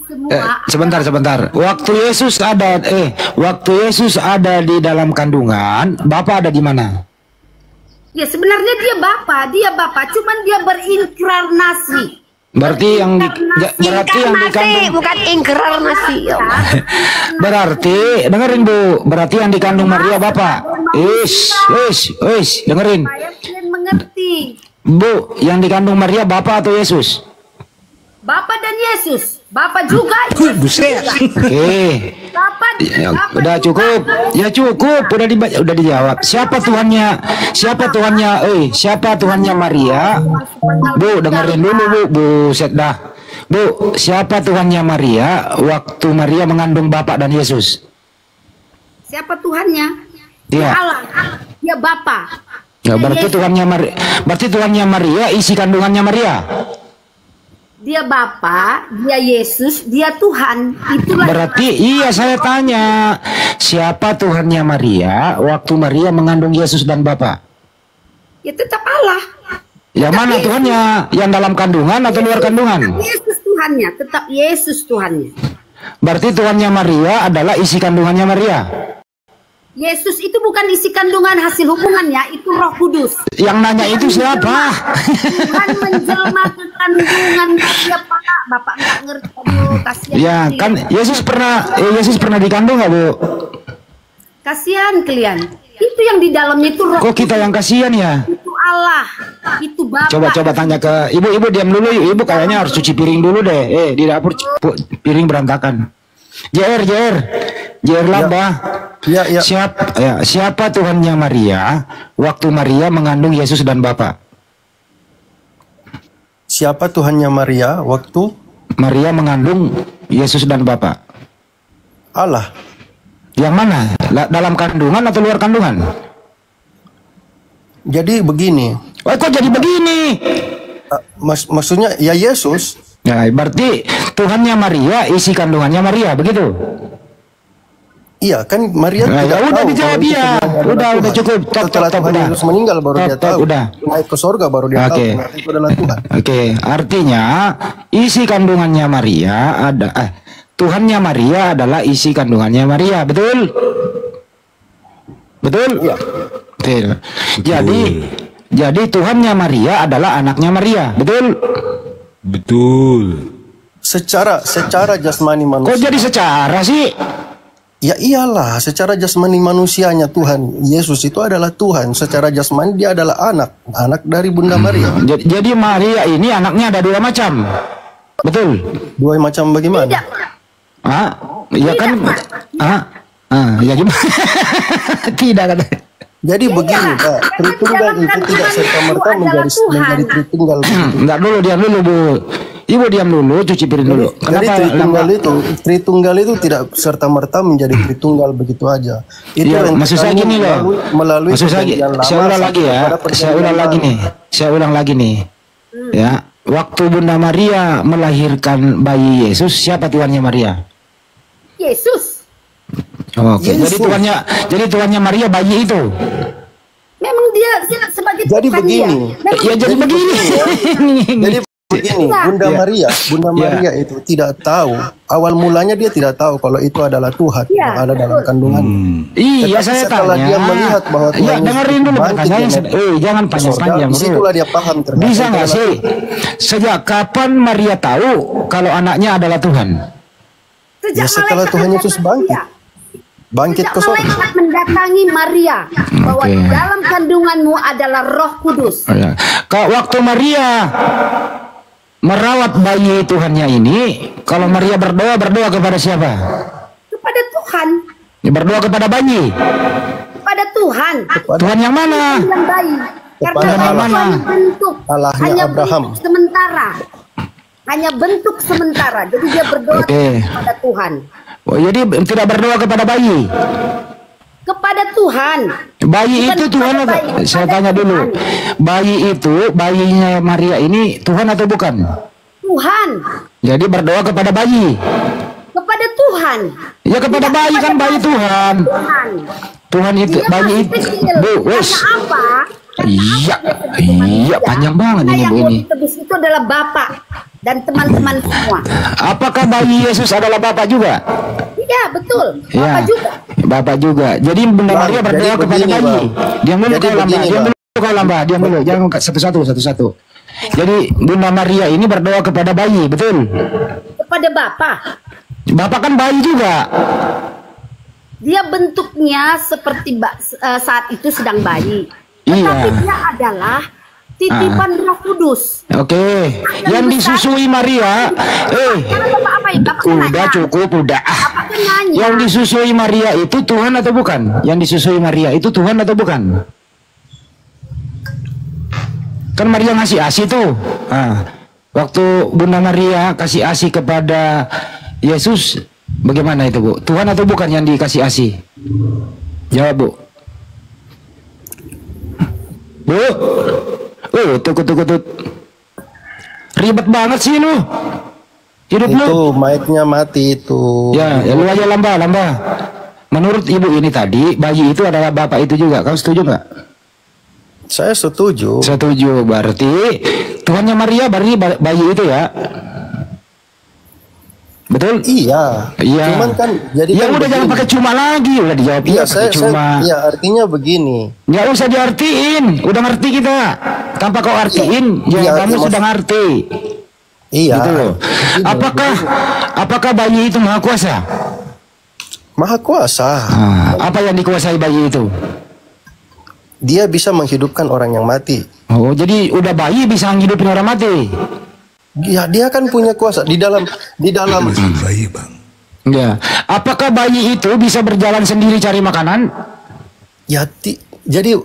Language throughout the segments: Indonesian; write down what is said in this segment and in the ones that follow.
Sebentar. Waktu Yesus ada di dalam kandungan, Bapa ada di mana? Ya sebenarnya dia Bapa, cuman dia berinkarnasi. Berarti yang dikandung bukan inkarnasi. Berarti dengerin Bu, berarti yang dikandung Maria Bapa. Dengerin. Saya ingin mengerti. Bu, yang dikandung Maria Bapa atau Yesus? Bapa dan Yesus. Bapa juga. Buset. Oke. Udah cukup. Ya cukup, udah dijawab. Siapa Tuhannya Maria? Bu, dengerin dulu Bu. Buset dah. Bu, siapa Tuhannya Maria waktu Maria mengandung Bapa dan Yesus? Siapa Tuhannya? Dia Allah. Dia Bapa. Ya, berarti Tuhannya Maria isi kandungannya Maria. Dia Bapa, dia Yesus, dia Tuhan. Itulah. Berarti iya, saya tanya, siapa Tuhannya Maria waktu Maria mengandung Yesus dan Bapa? Ya tetap Allah. Yang mana Yesus. Tuhannya? Yang dalam kandungan atau luar kandungan? Yesus Tuhannya, tetap Yesus Tuhannya. Berarti Tuhannya Maria adalah isi kandungannya Maria. Yesus itu bukan isi kandungan hasil hubungannya, itu Roh Kudus. Yang nanya itu siapa? Tuhan menjelma ke kandungan dia, Pak. Bapak nggak ngerti. Aduh, kasihan. Ya kan Yesus pernah dikandung nggak Bu? Kasihan kalian. Itu yang di dalamnya itu Roh. Kok kita yang kasihan ya? Itu Allah, itu Bapak. Coba tanya ke ibu diam dulu. Ibu kayaknya harus cuci piring dulu deh. Di dapur piring berantakan. JR Lambah. Ya. Siapa Tuhannya Maria waktu Maria mengandung Yesus dan Bapa? Siapa Tuhannya Maria waktu Maria mengandung Yesus dan Bapa? Allah. Yang mana? Dalam kandungan atau luar kandungan? Jadi begini. Kok jadi begini? Maksudnya ya Yesus. Ya, berarti Tuhannya Maria isi kandungannya Maria, begitu? Iya, kan Maria tidak udah tahu. Dijawab ya. Udah cukup. Setelah Tuhan Yesus meninggal baru dia tahu. Naik ke surga baru dia tahu itu adalah Tuhan. Oke, artinya isi kandungannya Maria Tuhannya Maria adalah isi kandungannya Maria, betul? Betul? Iya. Betul. Jadi Tuhannya Maria adalah anaknya Maria, betul? Betul. Secara jasmani manusia. Kok jadi secara sih? Ya iyalah, secara jasmani manusianya Tuhan Yesus itu adalah Tuhan. Secara jasmani dia adalah anak dari Bunda Maria. Jadi Maria ini anaknya ada dua macam, betul? Dua macam bagaimana? Tidak. Ya kan? Ya gimana? Tidak kan? Jadi begini Pak, Tritunggal itu tidak serta-merta menjadi Tritunggal. Enggak dulu, diam dulu Bu. Ibu diam dulu, cuci piring dulu. Kenapa Tritunggal itu tidak serta-merta menjadi Tritunggal begitu aja. Itu ya, maksud saya gini loh. Melalui saya ulang lagi nih. Ya, waktu Bunda Maria melahirkan bayi Yesus, siapa tuannya Maria? Yesus. Oke, jadi tuannya Maria bayi itu. Memang dia sebagai jadi Tuhan begini. Dia. Jadi begini. Jadi begini, Bunda Maria itu tidak tahu. Awal mulanya dia tidak tahu kalau itu adalah Tuhan yang ada dalam kandungan. Iya, saya setelah tanya. Dia melihat bahwa Tuhan dengerin dulu pertanyaannya. Jangan panjang-panjang. Disitulah dia paham ternyata. Bisa nggak sih? Sejak kapan Maria tahu kalau anaknya adalah Tuhan? Setelah Tuhan Yesus bangkit ke surga. Malaikat mendatangi Maria bahwa di dalam kandunganmu adalah Roh Kudus. Waktu Maria merawat bayi Tuhannya ini, kalau Maria berdoa kepada siapa? Kepada Tuhan. Berdoa kepada bayi. Kepada Tuhan. Tuhan yang mana? Yang bayi. Karena Allah bentuk Allahnya Abraham. Hanya bentuk sementara. Jadi dia berdoa kepada Tuhan. Jadi tidak berdoa kepada bayi. Kepada Tuhan. Bayi itu Tuhan atau? Saya tanya dulu. Bayi itu, bayinya Maria ini Tuhan atau bukan? Tuhan. Jadi berdoa kepada bayi. Kepada Tuhan. Ya kepada bayi kan bayi Tuhan. Tuhan itu bayi itu. Bu, wes. Apa? Iya, panjang banget ini Bu ini. Itu adalah Bapak. dan teman-teman semua. Apakah bayi Yesus adalah Bapak juga? Iya, betul. Ya, Bapak juga. Bapak juga. Jadi Bunda Bang, Maria berdoa jadi kepada begini, bayi. Bang. Diam dulu Jadi kau Lamba, begini, diam Bang. dulu kau Lamba, diam dulu. Jangan satu-satu. Jadi Bunda Maria ini berdoa kepada bayi, betul? Kepada Bapak. Bapak kan bayi juga. Dia bentuknya seperti saat itu sedang bayi. Iya. Tetapi dia adalah titipan Roh Kudus. Oke. Yang disusui Maria, Karena Bapak apa ya? Bapak kan udah nanya. cukup, udah. Bapak kan nanya. Yang disusui Maria itu Tuhan atau bukan? Yang disusui Maria itu Tuhan atau bukan? Kan Maria ngasih ASI tuh. Waktu Bunda Maria kasih ASI kepada Yesus, bagaimana itu, Bu? Tuhan atau bukan yang dikasih ASI? Jawab, Bu. Bu. Tukut. Ribet banget sih lu. Hidup lu. Itu mic-nya mati itu. Ya lu aja Lamba. Menurut ibu ini tadi, bayi itu adalah bapak itu juga. Kau setuju nggak? Saya setuju. Setuju. Berarti Tuhannya Maria berarti bayi itu ya. Betul? Iya. Cuman kan jadi ya kan udah jangan pakai cuma lagi, udah dijawab Iya, pakai cuma. Iya, artinya begini. Nggak usah diartiin, udah ngerti kita. Tanpa kau artiin, kamu sudah ngerti. Iya. Gitu loh. Apakah bayi itu maha kuasa? Maha kuasa. Apa yang dikuasai bayi itu? Dia bisa menghidupkan orang yang mati. Oh, jadi udah bayi bisa menghidupin orang mati. Ya, dia kan punya kuasa di dalam bayi, Bang. Ya. Apakah bayi itu bisa berjalan sendiri cari makanan? Ya, jadi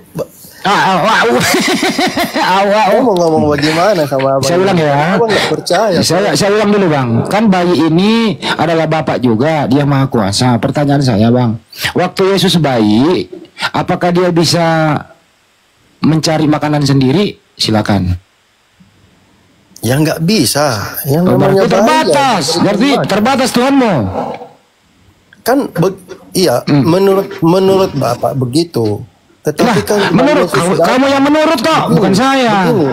Kamu mau ngomong bagaimana sama abang? Saya ulang ya. Abang nggak percaya. Saya ulang dulu, Bang. Kan bayi ini adalah Bapak juga, dia maha kuasa. Pertanyaan saya, Bang. Waktu Yesus bayi, apakah dia bisa mencari makanan sendiri? Silakan. Ya nggak bisa. Yang Berarti namanya terbatas. Berarti terbatas Tuhanmu. Kan iya, menurut Bapak begitu. Tetapi kan menurut kamu yang menurut kok, bukan saya. Begini.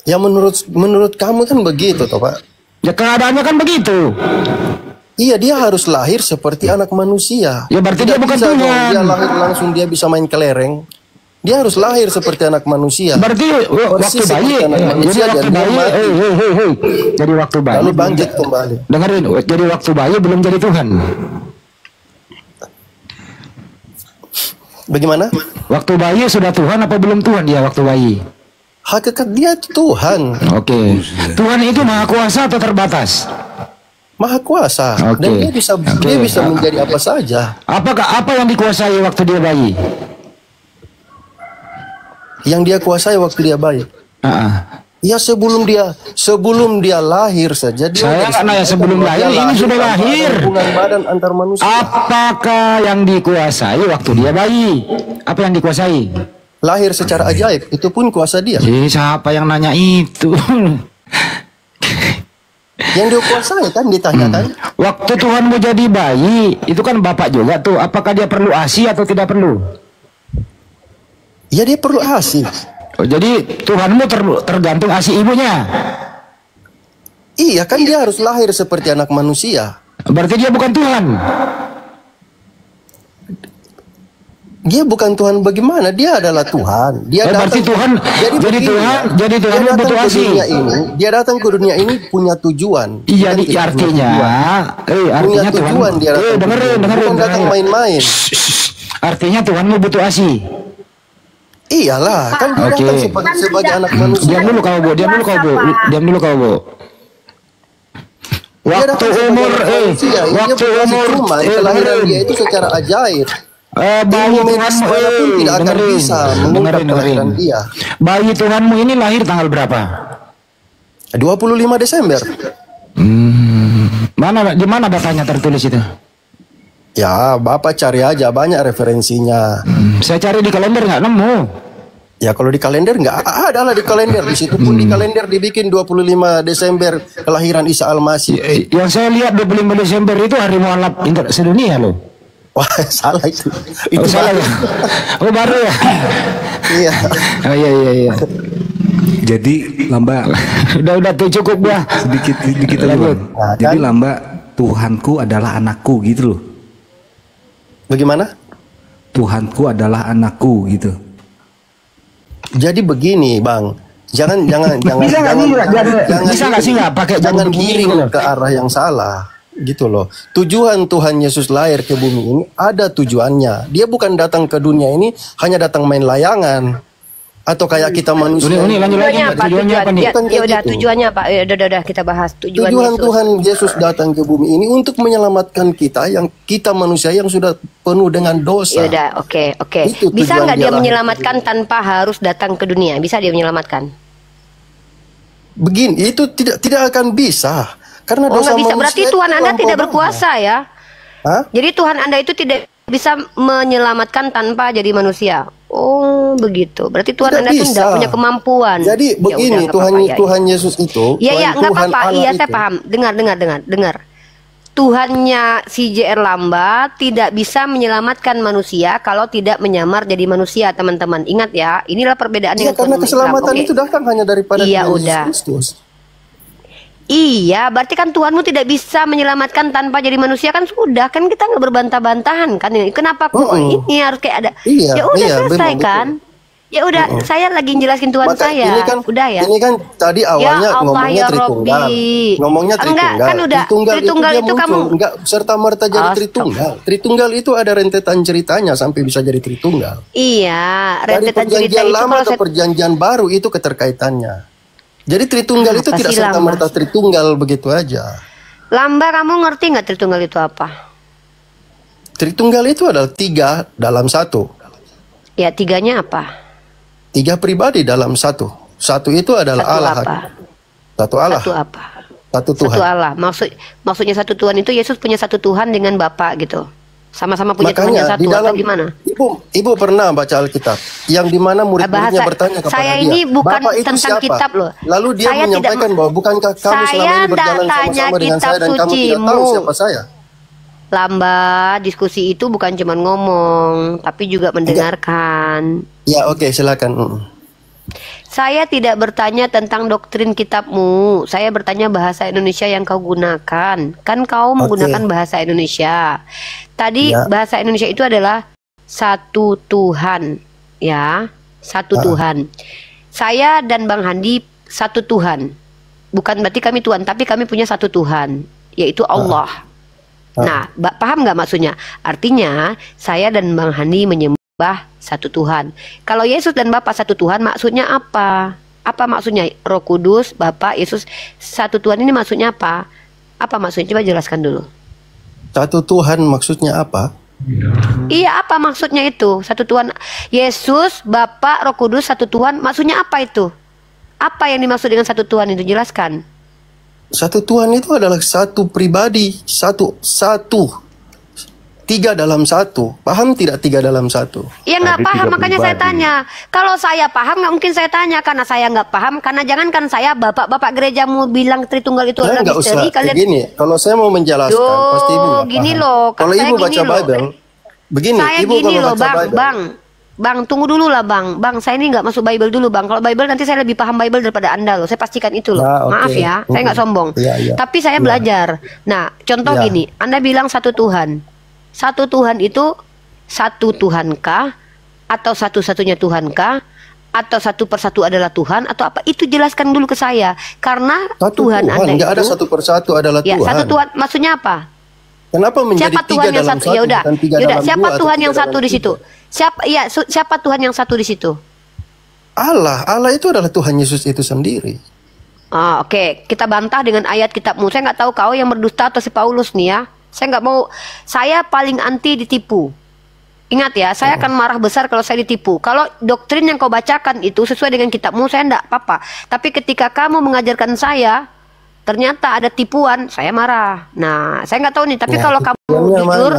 Ya menurut kamu kan begitu toh, Pak. Ya keadaannya kan begitu. Iya, dia harus lahir seperti anak manusia. Ya berarti dia bukan bisa Tuhan. Dia lahir langsung dia bisa main kelereng. Dia harus lahir seperti anak manusia. Berarti waktu bayi, jadi waktu bayi. Lalu bangkit kembali. Dengerin, jadi waktu bayi belum jadi Tuhan. Bagaimana? Waktu bayi sudah Tuhan apa belum Tuhan dia waktu bayi? Hakikat dia Tuhan. Oke. Tuhan itu maha kuasa atau terbatas? Maha kuasa. Dan dia bisa menjadi apa saja. Apa yang dikuasai waktu dia bayi? Yang dia kuasai waktu dia bayi. Ya sebelum dia lahir saja. Saya nggak nanya sebelum lahir, ini sudah lahir. Hubungan badan antar manusia. Apakah yang dikuasai waktu dia bayi? Apa yang dikuasai? Lahir secara ajaib, itu pun kuasa dia. Siapa yang nanya itu? Yang dia kuasai kan ditanyakan. Waktu Tuhan mau jadi bayi, itu kan Bapak juga tuh. Apakah dia perlu ASI atau tidak perlu? Ya dia perlu ASI. Oh, jadi Tuhanmu tergantung ASI ibunya. Iya kan dia harus lahir seperti anak manusia. Berarti dia bukan Tuhan. Dia bukan Tuhan bagaimana? Dia adalah Tuhan. Dia berarti Tuhan. Jadi Tuhan butuh ASI. Dia datang ke dunia ini punya tujuan. Iya, artinya. Punya tujuan dia datang. Dengerin. Datang main-main. Artinya Tuhanmu butuh ASI. Iyalah, kan dia datang sebagai anak manusia. Diam dulu kau, Bu. Waktu umur kelahiran dia itu secara ajaib. Bayi Tuhanmu tidak akan bisa mengungkap kelahiran dia. Bayi Tuhanmu ini lahir tanggal berapa? 25 Desember. Di mana datanya tertulis itu? Ya, Bapak cari aja, banyak referensinya. Saya cari di kalender nggak nemu. Ya kalau di kalender nggak ada lah di kalender. Di situ pun di kalender dibikin 25 Desember kelahiran Isa Al-Masih. Yang saya lihat 25 Desember itu hari mualaf sedunia loh. Wah, salah itu. Itu salah ya? Oh baru ya? Iya. Oh iya. Jadi Lamba udah tuh cukup gua. sedikit lagi Bang. Jadi Lamba, Tuhanku adalah anakku gitu loh. Bagaimana? Tuhanku adalah anakku gitu. Jadi begini, Bang. Jangan jangan giring ke arah yang salah gitu loh. Tujuan Tuhan Yesus lahir ke bumi ini ada tujuannya. Dia bukan datang ke dunia ini hanya datang main layangan atau kayak kita manusia. Tujuannya apa nih? Ya udah, tujuannya apa? Udah kita bahas tujuan Yesus. Tuhan Yesus datang ke bumi ini untuk menyelamatkan kita manusia yang sudah penuh dengan dosa. Ya udah, oke. Bisa nggak dia menyelamatkan tanpa harus datang ke dunia? Bisa dia menyelamatkan? Begini, itu tidak akan bisa karena dosa nggak bisa. manusia. Berarti Tuhan Anda tidak berkuasa ya? Hah? Jadi Tuhan Anda itu tidak bisa menyelamatkan tanpa jadi manusia. Oh begitu. Berarti Tuhan Tidak Anda itu bisa. tidak punya kemampuan. Jadi begini, Tuhan Yesus itu. Iya nggak apa-apa. Iya saya itu. paham. Dengar. Tuhannya si JR Lamba tidak bisa menyelamatkan manusia kalau tidak menyamar jadi manusia, teman-teman. Ingat ya, inilah perbedaan Iya, yang karena keselamatan itu datang hanya daripada Tuhan Yesus Kristus. Iya, berarti kan Tuhanmu tidak bisa menyelamatkan tanpa jadi manusia, kan sudah, kan kita nggak berbantah-bantahan kan ini. Kenapa kok ini harus kayak ada? Iya, ya udah selesai betul. kan? Ya udah, saya lagi jelasin Tuhan Maka saya. ini kan, udah ya. Ini kan tadi awalnya Allah, ngomongnya ya Tritunggal. Robby. Ngomongnya Enggak, Tritunggal. kan udah, Tritunggal itu muncul, kamu enggak serta merta jadi Tritunggal. Tritunggal itu ada rentetan ceritanya sampai bisa jadi Tritunggal. Iya, Dari rentetan cerita perjanjian itu lama kalau ke perjanjian baru itu keterkaitannya. Jadi Tritunggal itu tidak serta merta Tritunggal begitu aja. Lamba, kamu ngerti nggak Tritunggal itu apa? Tritunggal itu adalah 3 dalam 1. Ya, 3-nya apa? 3 pribadi dalam 1. 1 itu adalah Satu Allah. apa? Satu Allah. Satu apa? Satu Tuhan. Satu Allah. Maksudnya satu Tuhan itu Yesus punya satu Tuhan dengan Bapa gitu. Sama-sama punya Tuhan yang satu, atau gimana? Ibu pernah baca Alkitab yang dimana murid-muridnya bertanya kepada saya dia, ini bukan Bapak itu tentang siapa? kitab loh. Lalu dia Saya menyampaikan bahwa bukankah kamu selama ini berjalan sama-sama dengan saya dan kamu tidak tahu siapa saya? Lamba, diskusi itu bukan cuma ngomong, tapi juga mendengarkan. Ya, oke, silakan. Saya tidak bertanya tentang doktrin kitabmu. Saya bertanya bahasa Indonesia yang kau gunakan. Kan kau menggunakan bahasa Indonesia. Tadi bahasa Indonesia itu adalah satu Tuhan, ya, satu Tuhan. Saya dan Bang Handi satu Tuhan. Bukan berarti kami Tuhan, tapi kami punya satu Tuhan, yaitu Allah. Nah, paham nggak maksudnya? Artinya saya dan Bang Handi menyembah satu Tuhan. Kalau Yesus dan Bapa satu Tuhan, maksudnya apa? Apa maksudnya? Roh Kudus, Bapa, Yesus satu Tuhan ini maksudnya apa? Apa maksudnya? Coba jelaskan dulu. Satu Tuhan maksudnya apa? Iya, apa maksudnya itu? Satu Tuhan, Yesus, Bapa, Roh Kudus satu Tuhan, maksudnya apa itu? Apa yang dimaksud dengan satu Tuhan itu? Jelaskan. Satu Tuhan itu adalah satu pribadi, satu. 3 dalam 1. Paham tidak 3 dalam 1? Ya nggak paham, makanya saya tanya. Kalau saya paham nggak mungkin saya tanya, karena saya nggak paham. Karena jangankan saya, bapak-bapak gerejamu bilang Tritunggal itu adalah misteri. Kalian gini, kalau saya mau menjelaskan, pasti ibu nggak gini paham. loh. Kalau ibu baca Bible, begini, saya ibu gini kalau loh, baca Bible, Bang, tunggu dulu lah Bang. Bang, saya ini nggak masuk Bible dulu Bang. Kalau Bible nanti saya lebih paham Bible daripada Anda loh. Saya pastikan itu loh. Ya, okay. Maaf ya, saya nggak sombong. Tapi saya belajar. Nah, contoh gini, Anda bilang satu Tuhan. Satu Tuhan itu satu Tuhankah? Atau satu-satunya Tuhankah? Atau satu persatu adalah Tuhan? Atau apa? Itu jelaskan dulu ke saya. Karena satu Tuhan Anda nggak ada satu persatu adalah ya, Tuhan. Satu Tuhan, maksudnya apa? Kenapa menjadi siapa Tuhan yang satu? Ya udah, siapa Tuhan yang satu di situ? Siapa Tuhan yang satu di situ? Allah itu adalah Tuhan Yesus itu sendiri. Oke. Kita bantah dengan ayat kitabmu. Saya nggak tahu kau yang berdusta atau si Paulus nih ya. Saya nggak mau. Saya paling anti ditipu. Ingat ya, saya akan marah besar kalau saya ditipu. Kalau doktrin yang kau bacakan itu sesuai dengan kitabmu, saya enggak apa-apa. Tapi ketika kamu mengajarkan saya, ternyata ada tipuan, saya marah. Nah, saya nggak tahu nih. Tapi kalau kamu jujur,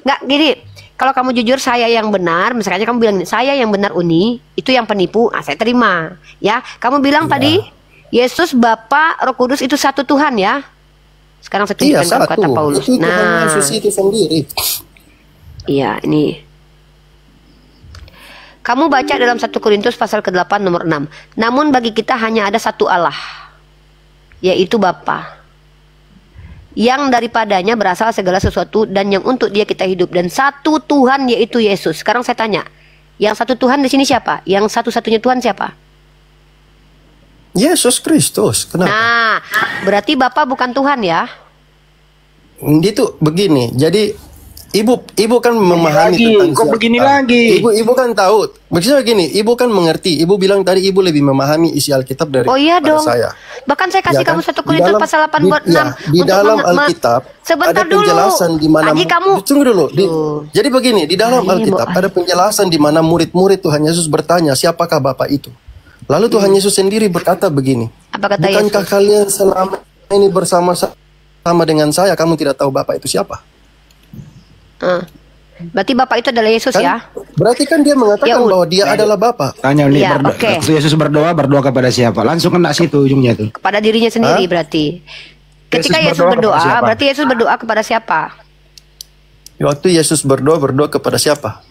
nggak gini. Kalau kamu jujur, saya yang benar. Misalnya kamu bilang, saya yang benar Uni, itu yang penipu. Saya terima. Ya, kamu bilang tadi, Yesus, Bapa, Roh Kudus itu satu Tuhan ya. Sekarang saya tunjukkan kata Paulus. Itu Tuhan Yesus itu sendiri. Iya, ini. Kamu baca dalam 1 Korintus pasal ke-8 nomor 6. Namun bagi kita hanya ada satu Allah, yaitu Bapa, yang daripadanya berasal segala sesuatu dan yang untuk dia kita hidup, dan satu Tuhan yaitu Yesus. Sekarang saya tanya, yang satu Tuhan di sini siapa? Yang satu-satunya Tuhan siapa? Yesus Kristus. Kenapa? Nah, berarti Bapa bukan Tuhan ya? Itu begini. Jadi ibu kan memahami lagi, tentang kok siapa. begini lagi? Ibu kan tahu. Maksudnya begini, ibu kan mengerti. Ibu bilang tadi ibu lebih memahami isi Alkitab dari Oh iya dong. saya. Bahkan saya kasih Ya kan? kamu 1 Korintus pasal 8 buat 6 di dalam Alkitab sebentar ada penjelasan dulu. di mana Tadi kamu tunggu dulu. Jadi begini, di dalam Alkitab ada penjelasan di mana murid-murid Tuhan Yesus bertanya, siapakah Bapa itu? Lalu Tuhan Yesus sendiri berkata begini, Apa kata bukankah Yesus? kalian selama ini bersama-sama dengan saya, kamu tidak tahu Bapa itu siapa? Berarti Bapak itu adalah Yesus Kan? ya? Berarti kan dia mengatakan bahwa dia adalah Bapa. Tanya nih, Iya, oke. waktu Yesus berdoa kepada siapa? Langsung kena situ ujungnya tuh. Kepada dirinya sendiri berarti. Ketika Yesus berdoa kepada berdoa, siapa? berarti Yesus berdoa kepada siapa? Waktu Yesus berdoa kepada siapa?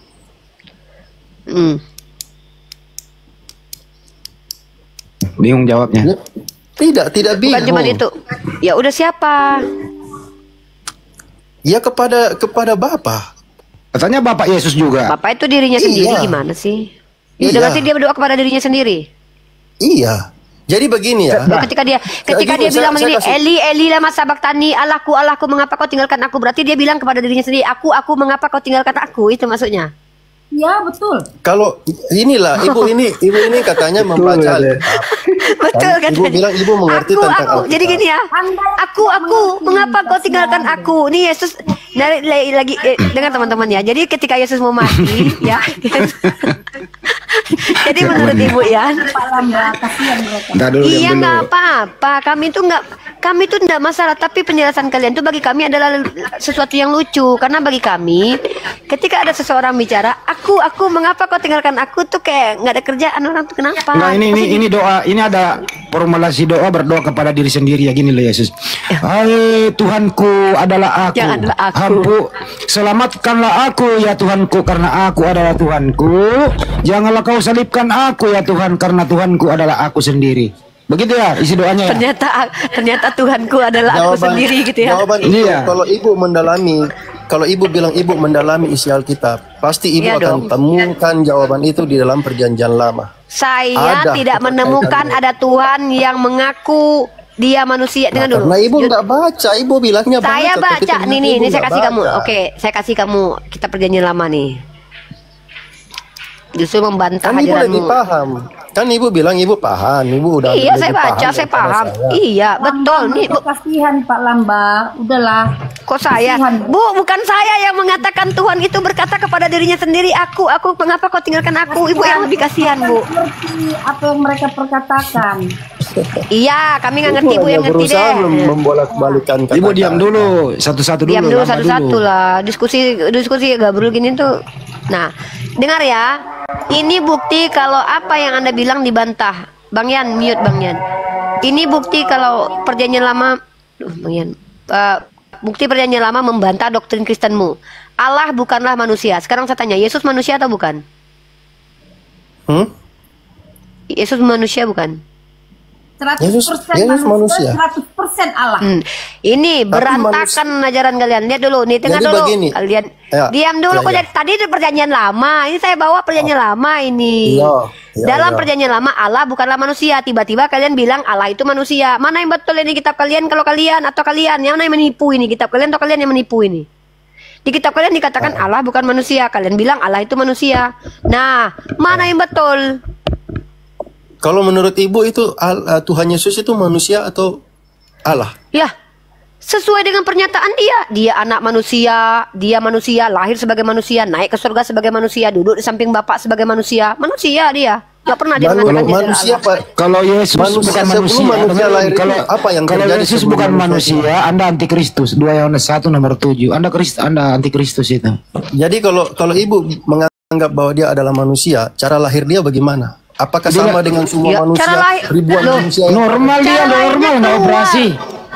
Bingung jawabnya. Tidak bingung. Bukan cuma itu. Ya udah siapa? Ya kepada Bapa. Katanya Bapak Yesus juga. Bapak itu dirinya Iya. sendiri gimana sih? Ya udah Iya. berarti dia berdoa kepada dirinya sendiri. Iya. Jadi begini ya. Ketika dia gini, bilang saya begini, kasih- Eli Eli lama sabaktani, Allahku Allahku mengapa kau tinggalkan aku? Berarti dia bilang kepada dirinya sendiri, aku mengapa kau tinggalkan aku? Itu maksudnya. Ya betul. Kalau inilah ibu ini katanya membaca Alkitab. Betul kan? Ibu bilang ibu mengerti tentang Alkitab. Jadi gini ya. Aku mengapa kau tinggalkan aku? Nih Yesus lagi dengan teman-teman ya. Jadi ketika Yesus mau mati ya. Jadi menurut ibu ya. Pak Lamba, kasihan mereka. Ntar dulu, Iya diam dulu. nggak apa-apa. Kami tuh nggak masalah. Tapi penjelasan kalian tuh bagi kami adalah sesuatu yang lucu. Karena bagi kami, ketika ada seseorang bicara, aku mengapa kau tinggalkan aku tuh kayak nggak ada kerjaan orang tuh kenapa? Nah ini doa, ini ada formulasi doa berdoa kepada diri sendiri ya gini loh Yesus. Hai Tuhanku adalah aku. Janganlah aku. Hampu, selamatkanlah aku ya Tuhanku karena aku adalah Tuhanku. Janganlah kau salibkan aku ya Tuhan karena Tuhanku adalah aku sendiri. Begitu ya isi doanya ya. Ternyata Tuhanku adalah aku sendiri gitu ya. Jawaban itu Iya. kalau ibu bilang ibu mendalami isi Alkitab, pasti ibu Iya akan dong. temukan jawaban itu di dalam Perjanjian Lama. Saya Ada tidak menemukan keterkaitannya. ada Tuhan yang mengaku dia manusia. Dengan dulu. Karena ibu nggak baca, ibu bilangnya Saya tapi baca ternyata nih ibu saya nggak kasih kamu. baca. Oke, saya kasih kamu kitab Perjanjian Lama nih. Justru membantah Kan ibu lebih ajaranmu. paham. Kan ibu bilang ibu paham, ibu udah Iya, lebih saya baca, saya daripada paham. saya. Iya, betul nih, Bu. Kasihan Pak Lamba, udahlah. Kok saya? Kasihan. Bu, bukan saya yang mengatakan Tuhan itu berkata kepada dirinya sendiri, aku mengapa kau tinggalkan aku? Ibu yang lebih kasihan, Bu. Ngerti apa yang mereka perkatakan. Iya, kami nggak ngerti, Bu, hanya yang ngerti berusaha deh. membolak-balikan Ibu kata-kata. diam dulu, satu-satu dulu. Diam dulu lama satu-satu lah. Diskusi gabrul gini tuh. Nah, dengar ya. Ini bukti kalau apa yang Anda bilang dibantah. Bang Yan, mute Bang Yan. Ini bukti kalau Perjanjian Lama Bang Yan. Bukti Perjanjian Lama membantah doktrin Kristenmu. Allah bukanlah manusia. Sekarang saya tanya, Yesus manusia atau bukan? Yesus manusia bukan? 100% Yesus manusia. 100% Allah. Ini berantakan ajaran kalian. Lihat dulu, nih tengah Jadi dulu. begini. Kalian Ya, diam dulu ya, kok. ya. Jadi tadi itu Perjanjian Lama. Ini saya bawa Perjanjian Lama ini. Iya, iya, Dalam iya. Perjanjian Lama Allah bukanlah manusia. Tiba-tiba kalian bilang Allah itu manusia. Mana yang betul ini kitab kalian? Kalau kalian atau kalian yang mana yang menipu ini? Kitab kalian atau kalian yang menipu ini? Di kitab kalian dikatakan Allah bukan manusia. Kalian bilang Allah itu manusia. Nah, mana yang betul? Kalau menurut ibu itu Tuhan Yesus itu manusia atau Allah? Ya, sesuai dengan pernyataan dia. Dia anak manusia, dia manusia, lahir sebagai manusia, naik ke surga sebagai manusia, duduk di samping Bapak sebagai manusia. Manusia dia. Gak pernah dia mengatakan dia adalah Manusia Allah. Pak. Kalau Yesus Manusia bukan sebelum manusia, manusia lahir itu kalau apa yang kalau terjadi Yesus sebelum bukan manusia? manusia, Anda antikristus. 2 Yohanes 1 nomor 7. Anda antikristus itu. Jadi kalau ibu menganggap bahwa dia adalah manusia, cara lahir dia bagaimana? Apakah sama dengan semua Ya, manusia? cara lahir- Ribuan Loh, manusia yang Normal dia, Cara lahirnya normal, nggak keluar. operasi.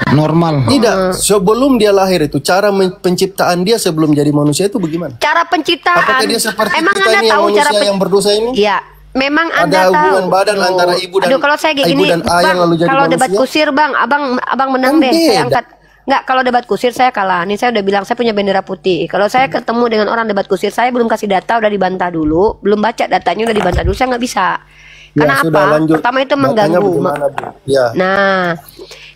normal. Tidak, sebelum dia lahir itu cara penciptaan dia sebelum jadi manusia itu bagaimana? Cara penciptaan. Apakah dia seperti emang kita Anda ini yang tahu cara manusia yang berdosa ini? Iya, memang Anda Ada tahu. hubungan badan antara ibu dan Aduh, kalau saya kayak ibu gini, dan ayah Bang, lalu jadi kalau debat manusia? kusir, Bang, abang menang Kan deh. Saya beda. angkat. Enggak, kalau debat kusir saya kalah. Ini saya udah bilang saya punya bendera putih. Kalau saya ketemu dengan orang debat kusir, saya belum kasih data udah dibantah dulu, belum baca datanya udah dibantah dulu, saya nggak bisa. Karena Ya, sudah, apa? lanjut. Pertama itu Datanya mengganggu. bagaimana, Bu? Ya. Nah,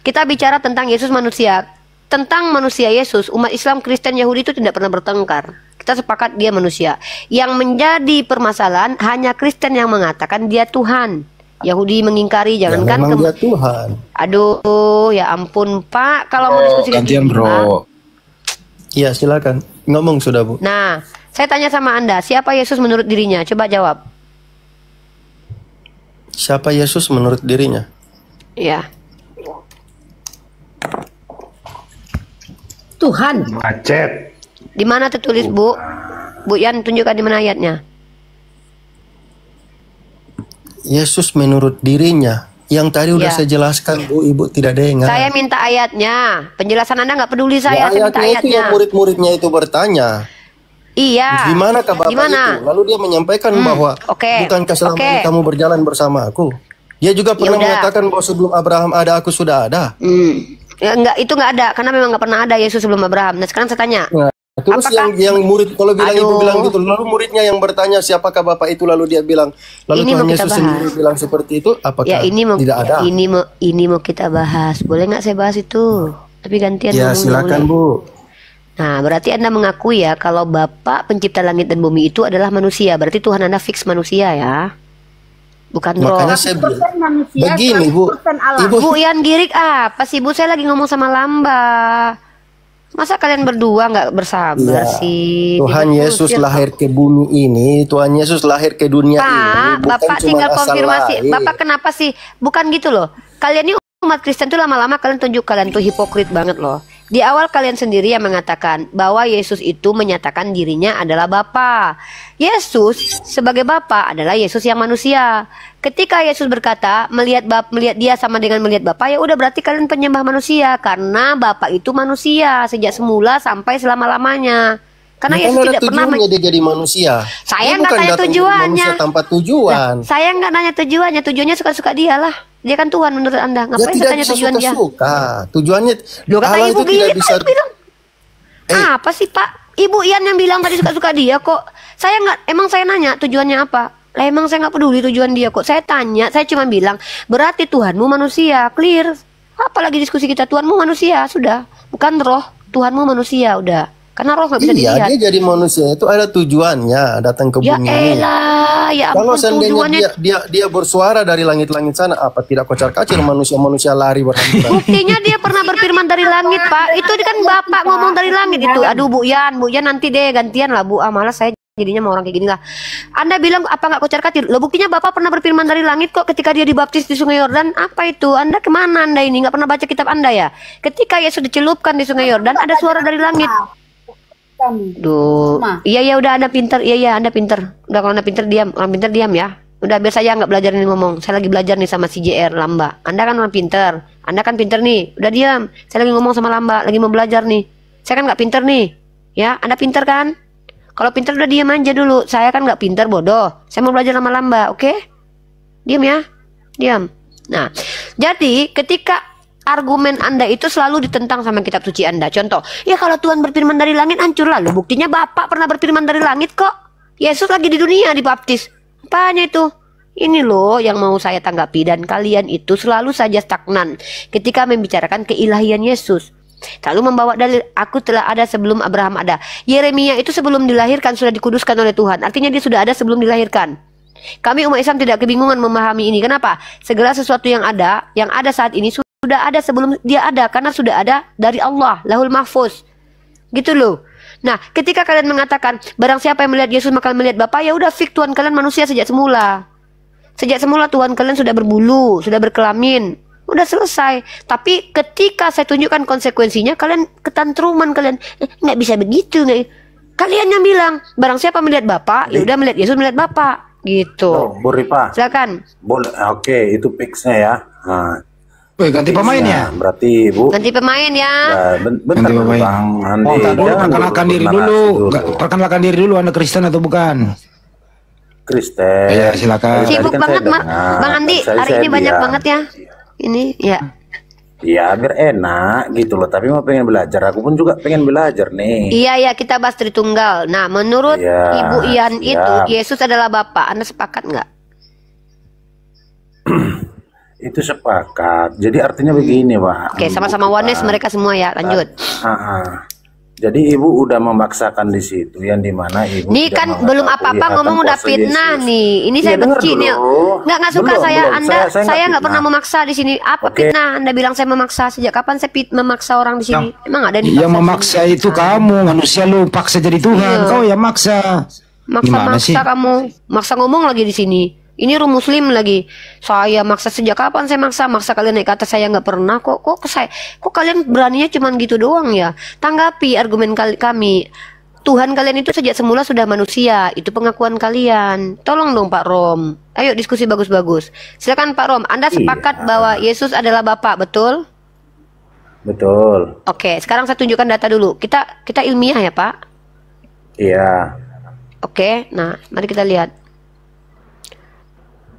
kita bicara tentang Yesus manusia. Tentang manusia Yesus, umat Islam, Kristen, Yahudi itu tidak pernah bertengkar. Kita sepakat dia manusia. Yang menjadi permasalahan hanya Kristen yang mengatakan dia Tuhan. Yahudi mengingkari, jangankan memang dia Tuhan. Aduh, ya ampun Pak, kalau mau diskusi kayak Gantian gini, Pak. bro. Iya, silakan. Ngomong sudah, Bu. Nah, saya tanya sama Anda, siapa Yesus menurut dirinya? Coba jawab. Siapa Yesus menurut dirinya? Ya. Tuhan. Macet. Di mana tertulis, Bu? Bu Yan, tunjukkan di mana ayatnya. Yesus menurut dirinya. Yang tadi udah Ya. saya jelaskan, Bu, Ibu tidak dengar. Saya minta ayatnya. Penjelasan Anda nggak peduli saya minta ayatnya itu ayatnya. yang murid-muridnya itu bertanya. Iya. Gimana Bapak Gimana? itu? Lalu dia menyampaikan bahwa Oke. bukankah selama Oke. ini kamu berjalan bersama aku? Dia juga pernah udah. mengatakan bahwa sebelum Abraham ada, aku sudah ada. Ya, enggak, itu nggak ada karena memang nggak pernah ada Yesus sebelum Abraham. Nah, sekarang saya tanya. Nah, terus Apakah- yang murid kalau bilang Aduh. ibu bilang gitu, lalu muridnya yang bertanya siapakah Bapak itu, lalu dia bilang, lalu Ini Tuhan mau kita Yesus bahas. sendiri bilang seperti itu, apakah Ya ini mau tidak ada? ini mau kita bahas. Boleh nggak saya bahas itu? Tapi gantian Ya ngomongnya, silakan boleh? Bu. Nah, berarti Anda mengakui ya kalau Bapak pencipta langit dan bumi itu adalah manusia. Berarti Tuhan Anda fix manusia ya. Bukan roh. Makanya saya bilang, 100% manusia, begini Bu, 100% Allah. Ibu, Bu Yan girik apa sih Bu? Saya lagi ngomong sama Lamba. Masa kalian berdua nggak bersabar Iya. sih? Tuhan Bikin Yesus kusir. lahir ke bumi ini, Tuhan Yesus lahir ke dunia ini, Pak, bukan Bapak cuma tinggal asal konfirmasi. lahir. Bapak kenapa sih? Bukan gitu loh. Kalian ini umat Kristen tuh lama-lama kalian tunjuk kalian tuh hipokrit banget loh. Di awal kalian sendiri yang mengatakan bahwa Yesus itu menyatakan dirinya adalah Bapa. Yesus sebagai Bapa adalah Yesus yang manusia. Ketika Yesus berkata melihat dia sama dengan melihat Bapa, ya udah berarti kalian penyembah manusia karena Bapa itu manusia sejak semula sampai selama-lamanya. Karena Bukan Yesus ada tidak pernah tujuannya dia jadi manusia. Saya Dia nggak bukan tanya datang jadi tujuannya. manusia tanpa tujuan. Saya nggak nanya tujuannya, tujuannya suka-suka dia lah. Dia kan Tuhan menurut Anda. Ya Ngapain saya tidak tanya bisa tujuan dia? suka-suka. Tujuannya Loh, kata Allah Ibu itu tidak gini, bisa. Pak, bilang. Apa sih Pak? Ibu Ian yang bilang tadi suka-suka dia kok. Saya nggak, emang saya nanya tujuannya apa? Lah emang saya nggak peduli tujuan dia kok. Saya tanya, saya cuma bilang berarti Tuhanmu manusia, clear. Apalagi diskusi kita, Tuhanmu manusia, sudah. Bukan roh, Tuhanmu manusia, udah. Karena roh nggak bisa Iya, dilihat. dia jadi manusia itu ada tujuannya datang ke Ya bumi ini. elah, ya Kalau ampun seandainya tujuannya. dia bersuara dari langit-langit sana, apa tidak kocar-kacir manusia-manusia lari berhamburan? Buktinya dia pernah berfirman dari langit, Pak. Itu kan Bapak ngomong dari langit itu. Aduh, Bu Yan nanti deh gantian lah, Bu. Ah, malas saya jadinya mau orang kayak gini lah. Anda bilang apa nggak kocar-kacir? Loh, buktinya Bapak pernah berfirman dari langit kok ketika dia dibaptis di Sungai Yordan. Apa itu? Anda kemana Anda ini? Nggak pernah baca kitab Anda ya? Ketika Yesus dicelupkan di Sungai Yordan, ada suara dari langit. Duh, iya udah Anda pinter, iya Anda pinter. Udah kalau Anda pinter diam, orang pinter diam ya. Udah biar saya nggak belajar nih ngomong. Saya lagi belajar nih sama si JR Lamba. Anda kan orang pinter, Anda kan pinter nih. Udah diam. Saya lagi ngomong sama Lamba, lagi mau belajar nih. Saya kan nggak pinter nih, ya. Anda pinter kan? Kalau pinter udah diam aja dulu. Saya kan nggak pinter, bodoh. Saya mau belajar sama Lamba, oke? Diam ya, diam. Nah, jadi ketika argumen Anda itu selalu ditentang sama kitab suci Anda. Contoh, ya kalau Tuhan berfirman dari langit hancur lalu. Buktinya Bapak pernah berfirman dari langit kok. Yesus lagi di dunia dibaptis. Apanya itu? Ini loh yang mau saya tanggapi. Dan kalian itu selalu saja stagnan ketika membicarakan keilahian Yesus. Selalu membawa dalil, aku telah ada sebelum Abraham ada. Yeremia itu sebelum dilahirkan sudah dikuduskan oleh Tuhan. Artinya dia sudah ada sebelum dilahirkan. Kami umat Islam tidak kebingungan memahami ini. Kenapa? Segala sesuatu yang ada saat ini sudah ada sebelum dia ada, karena sudah ada dari Allah, Lahul Mahfuz. Gitu loh. Nah, ketika kalian mengatakan barang siapa yang melihat Yesus maka melihat Bapa, ya udah fix Tuhan kalian manusia sejak semula. Sejak semula Tuhan kalian sudah berbulu, sudah berkelamin. Udah selesai. Tapi ketika saya tunjukkan konsekuensinya, kalian ketantruman, kalian nggak bisa begitu, nggak. Kalian yang bilang barang siapa melihat Bapa, ya udah melihat Yesus melihat Bapa. Gitu. Bu Ripa. Silakan. Boleh, oke, itu fixnya ya. Nah, Woi, ganti pemain ya? Berarti Ibu Ganti pemain ya. bentar Ganti dulu, pemain. Bang Andi. Oh, ntar dulu, Jangan perkenalkan diri narasi dulu. dulu. Perkenalkan diri dulu, Anda Kristen atau bukan? Kristen. Iya, silakan. Tadi Sibuk kan banget, saya Mak. dengar. Bang Andi, Tadi hari saya ini banyak diam. banget ya. Ini ya. Iya, biar enak gitu loh. Tapi mau pengen belajar. Aku pun juga pengen belajar nih. Iya ya, kita bahas Tritunggal. Nah, menurut Iya, Ibu Ian siap. itu Yesus adalah Bapa. Anda sepakat nggak? Itu sepakat. Jadi artinya begini, Pak. Oke, sama-sama oneness mereka semua ya. Lanjut. Jadi Ibu udah memaksakan di situ yang dimana Ibu Nih tidak kan belum mengetahui apa-apa akan ngomong udah kuasa fitnah Yesus. nih. Ini Iya, saya denger benci nih. dulu. Nggak suka Belum, saya. belum. Anda saya nggak pernah fitnah. memaksa di sini. Apa Oke. fitnah? Anda bilang saya memaksa. Sejak kapan saya memaksa orang di sini? Emang ada nih Yang memaksa itu kamu, manusia lu paksa jadi Tuhan. Iya. Kau yang maksa. Gimana sih? Maksa kamu. Maksa ngomong lagi di sini. Ini room muslim lagi. Saya maksa sejak kapan saya maksa kalian naik ke atas saya nggak pernah kok kalian beraninya cuman gitu doang ya. Tanggapi argumen kami. Tuhan kalian itu sejak semula sudah manusia. Itu pengakuan kalian. Tolong dong Pak Rom. Ayo diskusi bagus-bagus. Silakan Pak Rom. Anda sepakat bahwa Yesus adalah Bapa, betul? Betul. Oke, sekarang saya tunjukkan data dulu. Kita ilmiah ya Pak. Iya. Oke, nah mari kita lihat.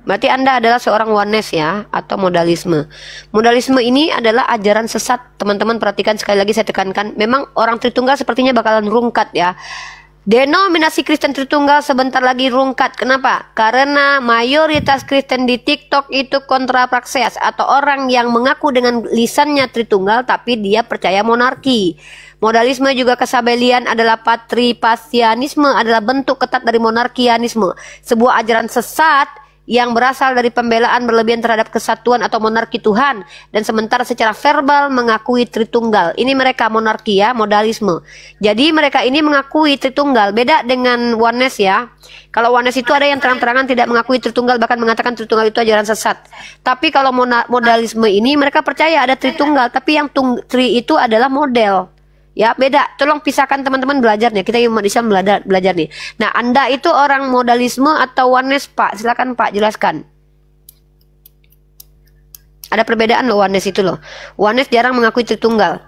Berarti Anda adalah seorang oneness ya, atau modalisme. Modalisme ini adalah ajaran sesat. Teman-teman perhatikan, sekali lagi saya tekankan. Memang orang Tritunggal sepertinya bakalan rungkat ya. Denominasi Kristen Tritunggal sebentar lagi rungkat. Kenapa? Karena mayoritas Kristen di TikTok itu kontraprakseas, atau orang yang mengaku dengan lisannya Tritunggal tapi dia percaya monarki. Modalisme juga kesabelian adalah patripasianisme, adalah bentuk ketat dari monarkianisme. Sebuah ajaran sesat yang berasal dari pembelaan berlebihan terhadap kesatuan atau monarki Tuhan, dan sementara secara verbal mengakui Tritunggal. Ini mereka monarki ya, modalisme. Jadi mereka ini mengakui Tritunggal, beda dengan oneness ya. Kalau oneness itu ada yang terang-terangan tidak mengakui Tritunggal, bahkan mengatakan Tritunggal itu ajaran sesat. Tapi kalau modalisme ini mereka percaya ada Tritunggal, tapi yang Tri itu adalah model. Ya beda, tolong pisahkan teman-teman belajarnya. Kita umat Islam belajar nih. Nah, Anda itu orang modalisme atau oneness Pak? Silakan Pak jelaskan. Ada perbedaan loh oneness itu loh. Oneness jarang mengakui Tritunggal,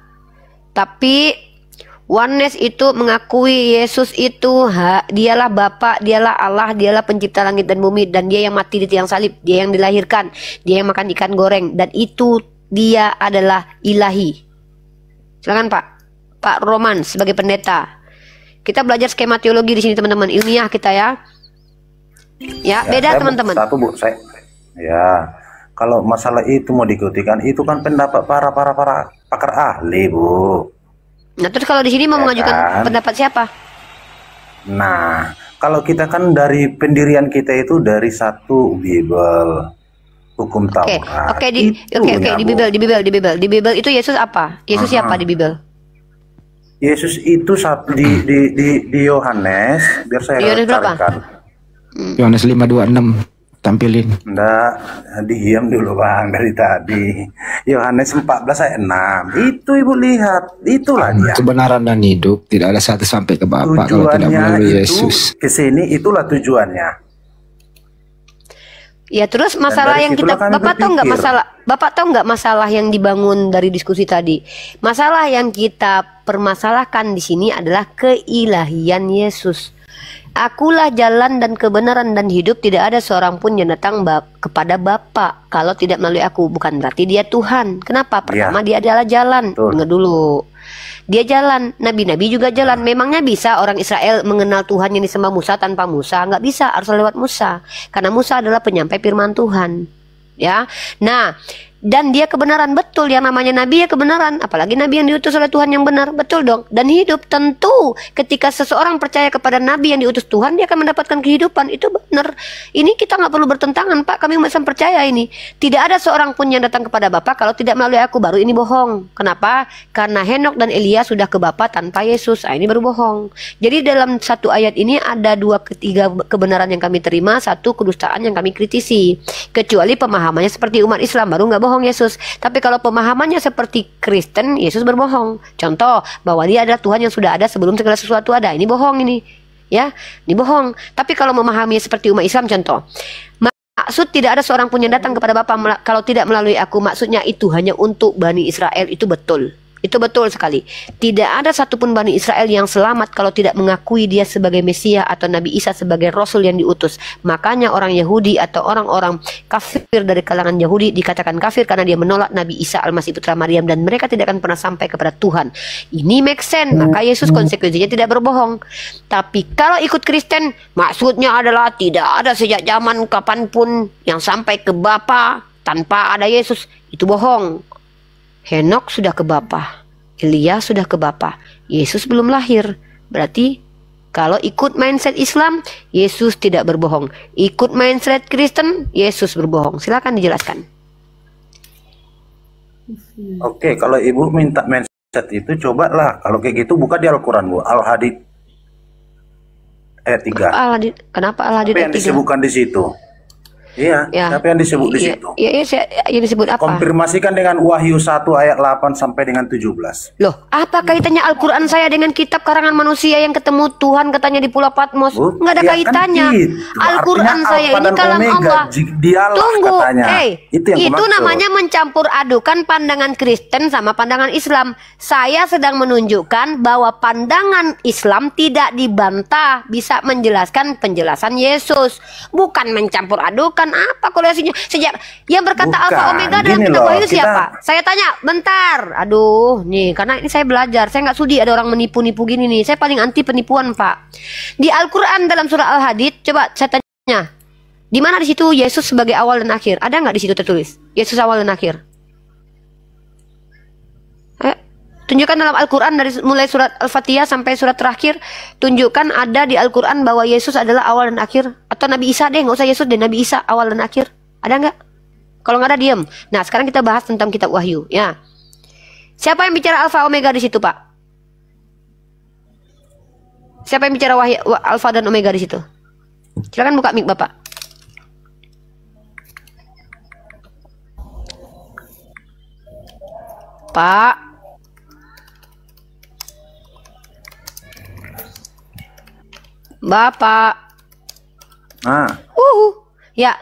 tapi oneness itu mengakui Yesus itu dialah Bapa, dialah Allah, dialah pencipta langit dan bumi, dan dia yang mati di tiang salib, dia yang dilahirkan, dia yang makan ikan goreng, dan itu dia adalah ilahi. Silakan Pak Roman sebagai pendeta. Kita belajar skema teologi di sini teman-teman, ilmiah kita ya. Ya, beda teman-teman. Satu Bu, ya. Kalau masalah itu mau diikuti kan, itu kan pendapat para pakar ahli, Bu. Nah, terus kalau di sini mau mengajukan pendapat siapa? Nah, kalau kita kan dari pendirian kita itu dari satu Bible, hukum Taurat. Oke, di Bible itu Yesus apa? Yesus siapa di Bible? Yesus itu di Yohanes, biar saya carikan. Yohanes 5:26 tampilin. Enggak, diam dulu Bang dari tadi. Yohanes 14 ayat 6. Itu Ibu lihat, itulah dia. Kebenaran dan hidup tidak ada satu sampai ke Bapa kalau tidak melalui Yesus. Ke sini itulah tujuannya. Ya, terus masalah yang kita Bapak tahu nggak masalah yang dibangun dari diskusi tadi? Masalah yang kita permasalahkan di sini adalah keilahian Yesus. Akulah jalan dan kebenaran dan hidup, tidak ada seorang pun yang datang kepada Bapa kalau tidak melalui aku. Bukan berarti dia Tuhan. Kenapa? Pertama dia adalah jalan. Dengar dulu. Dia jalan, nabi-nabi juga jalan. Memangnya bisa orang Israel mengenal Tuhan yang disembah Musa tanpa Musa? Nggak bisa, harus lewat Musa. Karena Musa adalah penyampai firman Tuhan. Ya, nah, dan dia kebenaran, betul, yang namanya nabi ya kebenaran, apalagi nabi yang diutus oleh Tuhan yang benar, betul dong. Dan hidup, tentu ketika seseorang percaya kepada nabi yang diutus Tuhan, dia akan mendapatkan kehidupan, itu benar. Ini kita nggak perlu bertentangan Pak, kami masih percaya ini. Tidak ada seorang pun yang datang kepada Bapa kalau tidak melalui aku, baru ini bohong. Kenapa? Karena Henok dan Elia sudah ke Bapa tanpa Yesus, ini baru bohong. Jadi dalam satu ayat ini ada tiga kebenaran yang kami terima, satu kedustaan yang kami kritisi. Kecuali pemahamannya seperti umat Islam, baru nggak bohong Yesus. Tapi kalau pemahamannya seperti Kristen, Yesus berbohong. Contoh, bahwa dia adalah Tuhan yang sudah ada sebelum segala sesuatu ada. Ini bohong ini. Ya, ini bohong. Tapi kalau memahami seperti umat Islam, contoh, Maksud tidak ada seorang pun yang datang kepada Bapa kalau tidak melalui aku. Maksudnya itu hanya untuk Bani Israel. Itu betul. Itu betul sekali. Tidak ada satupun Bani Israel yang selamat kalau tidak mengakui dia sebagai Mesias atau Nabi Isa sebagai Rasul yang diutus. Makanya orang Yahudi atau orang-orang kafir dari kalangan Yahudi dikatakan kafir karena dia menolak Nabi Isa Al-Masih Putra Maryam, dan mereka tidak akan pernah sampai kepada Tuhan. Ini make sense. Maka Yesus konsekuensinya tidak berbohong. Tapi kalau ikut Kristen, maksudnya adalah tidak ada sejak zaman kapanpun yang sampai ke Bapa tanpa ada Yesus. Itu bohong. Henok sudah ke Bapa, Elia sudah ke Bapa, Yesus belum lahir. Berarti kalau ikut mindset Islam, Yesus tidak berbohong. Ikut mindset Kristen, Yesus berbohong. Silakan dijelaskan. Oke, kalau Ibu minta mindset itu, cobalah. Kalau kayak gitu, buka di Al-Quran, Bu. Al-Hadid ayat 3. Kenapa Al-Hadid ayat 3? Apa yang disebutkan di situ? Iya, Ya. apa yang disebut di situ? Yang disebut apa? Konfirmasikan dengan Wahyu 1 ayat 8 sampai dengan 17. Loh, apa kaitannya Al-Quran saya dengan kitab karangan manusia yang ketemu Tuhan katanya di Pulau Patmos? Nggak ada Ya kan kaitannya. itu. Al-Quran Artinya saya Alfa ini dan kalam Omega, Allah. dialah Tunggu, katanya. Itu yang itu kumaksud. namanya mencampur adukan pandangan Kristen sama pandangan Islam. Saya sedang menunjukkan bahwa pandangan Islam tidak dibantah, bisa menjelaskan penjelasan Yesus. Bukan mencampur adukan. Apa korelasinya? Sejak yang berkata Bukan, Alfa Omega dalam gini kitab loh, Wahyu kita- siapa? Saya tanya, bentar. Aduh, nih karena ini saya belajar. Saya nggak sudi ada orang menipu-nipu gini nih. Saya paling anti penipuan, Pak. Di Al-Quran dalam surah Al-Hadid, coba saya tanya, di mana di situ Yesus sebagai awal dan akhir? Ada nggak di situ tertulis Yesus awal dan akhir? Tunjukkan dalam Al-Quran dari mulai surat Al-Fatihah sampai surat terakhir. Tunjukkan ada di Al-Quran bahwa Yesus adalah awal dan akhir. Atau Nabi Isa deh, nggak usah Yesus deh, Nabi Isa awal dan akhir. Ada nggak? Kalau nggak ada, diam. Nah, sekarang kita bahas tentang kitab Wahyu. Ya, siapa yang bicara Alfa Omega di situ, Pak? Siapa yang bicara Wahyu, Alfa dan Omega di situ? Silakan buka mic Bapak. Pak. Bapak. Ya.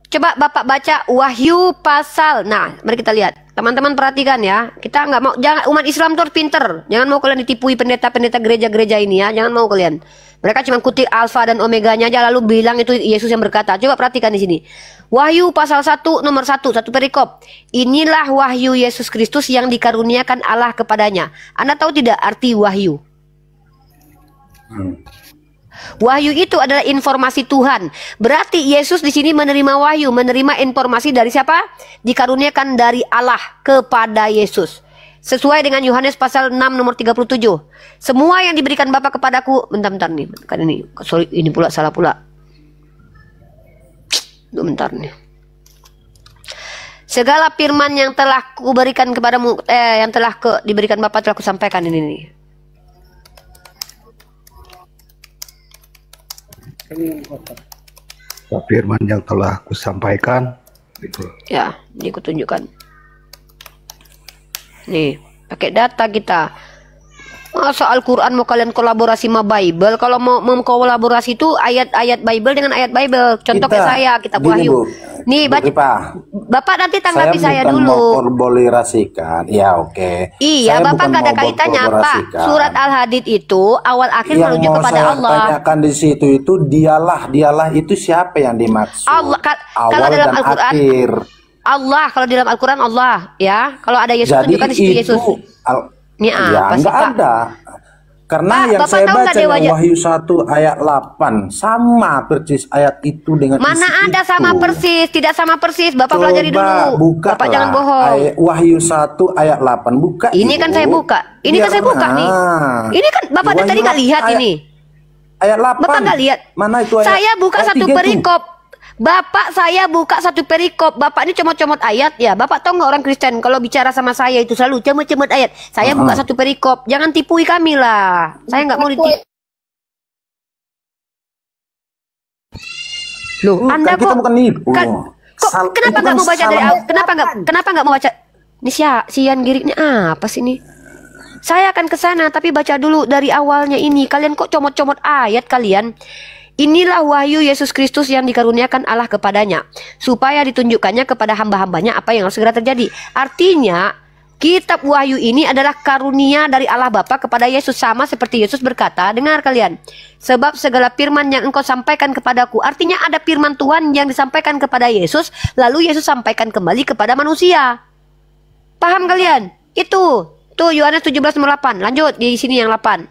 Coba Bapak baca Wahyu pasal. Nah, mari kita lihat. Teman-teman perhatikan ya. Kita nggak mau, jangan, umat Islam tuh harus pinter. Jangan mau kalian ditipui pendeta-pendeta gereja-gereja ini ya. Jangan mau kalian. Mereka cuma kutip alfa dan omeganya aja lalu bilang itu Yesus yang berkata. Coba perhatikan di sini. Wahyu pasal 1 nomor 1, satu perikop. Inilah wahyu Yesus Kristus yang dikaruniakan Allah kepadanya. Anda tahu tidak arti wahyu? Wahyu itu adalah informasi Tuhan. Berarti Yesus di sini menerima wahyu, menerima informasi dari siapa? Dikaruniakan dari Allah kepada Yesus. Sesuai dengan Yohanes pasal 6 nomor 37. Semua yang diberikan Bapa kepadaku, bentar nih, kan ini, sorry, ini pula salah pula. Bentar nih. Segala firman yang telah kuberikan kepadamu, yang telah diberikan Bapa telah kusampaikan ini nih. Firman yang telah kusampaikan itu. Ya, ini kutunjukkan. Nih, pakai data kita. Masa Al-Quran mau kalian kolaborasi sama Bible? Kalau mau kolaborasi itu ayat-ayat Bible dengan ayat Bible. Contohnya saya, kitab Wahyu. Nih, baca. Bapak nanti tanggapi saya dulu. Kolaborasikan, ya oke. Iya, Saya Bapak bukan nggak ada mau kaitannya, Pak. berkolaborasikan. Surat Al-Hadid itu awal akhir Yang menuju mau kepada saya Allah. tanyakan di situ itu dialah itu siapa yang dimaksud? Allah, kalau Awal dalam dan Al-Quran, akhir. Allah, kalau di dalam Al-Quran Allah, ya. Kalau ada Yesus, Jadi tunjukkan di situ Yesus. Ini ya apa sih, nggak Pak? ada. Karena Pak, yang Bapak saya tahu nggak baca Dewa yang Wahyu 1 ayat 8 sama persis ayat itu dengan Mana isi ada itu. sama persis, tidak sama persis. Bapak pelajari dulu. Buka Bapak jangan bohong. Wahyu 1 ayat 8 buka. Ini Ibu. kan saya buka. Ini kan saya buka nih. Ini kan Bapak Wahyu tadi nggak lihat ayat- ini. Ayat 8. Bapak nggak lihat. Mana itu ayat? Saya buka ayat satu 3 itu. perikop. Bapak saya buka satu perikop. Bapak ini comot-comot ayat ya. Bapak tahu nggak orang Kristen kalau bicara sama saya itu selalu comot-comot ayat. Saya buka satu perikop. Jangan tipui kami lah. Saya nggak mau ditipu. Loh, Anda Kita kok bukan nipu. kenapa nggak mau baca dari awal? Kenapa nggak mau baca? Ini Sian Giriknya apa sih ini? Saya akan ke sana tapi baca dulu dari awalnya ini. Kalian kok comot-comot ayat kalian? Inilah wahyu Yesus Kristus yang dikaruniakan Allah kepadanya, supaya ditunjukkannya kepada hamba-hambanya apa yang harus segera terjadi. Artinya, kitab wahyu ini adalah karunia dari Allah Bapa kepada Yesus, sama seperti Yesus berkata, dengar kalian, sebab segala firman yang engkau sampaikan kepadaku. Artinya ada firman Tuhan yang disampaikan kepada Yesus, lalu Yesus sampaikan kembali kepada manusia. Paham kalian? Itu. Tuh Yohanes 17 nomor 8. Lanjut di sini yang 8.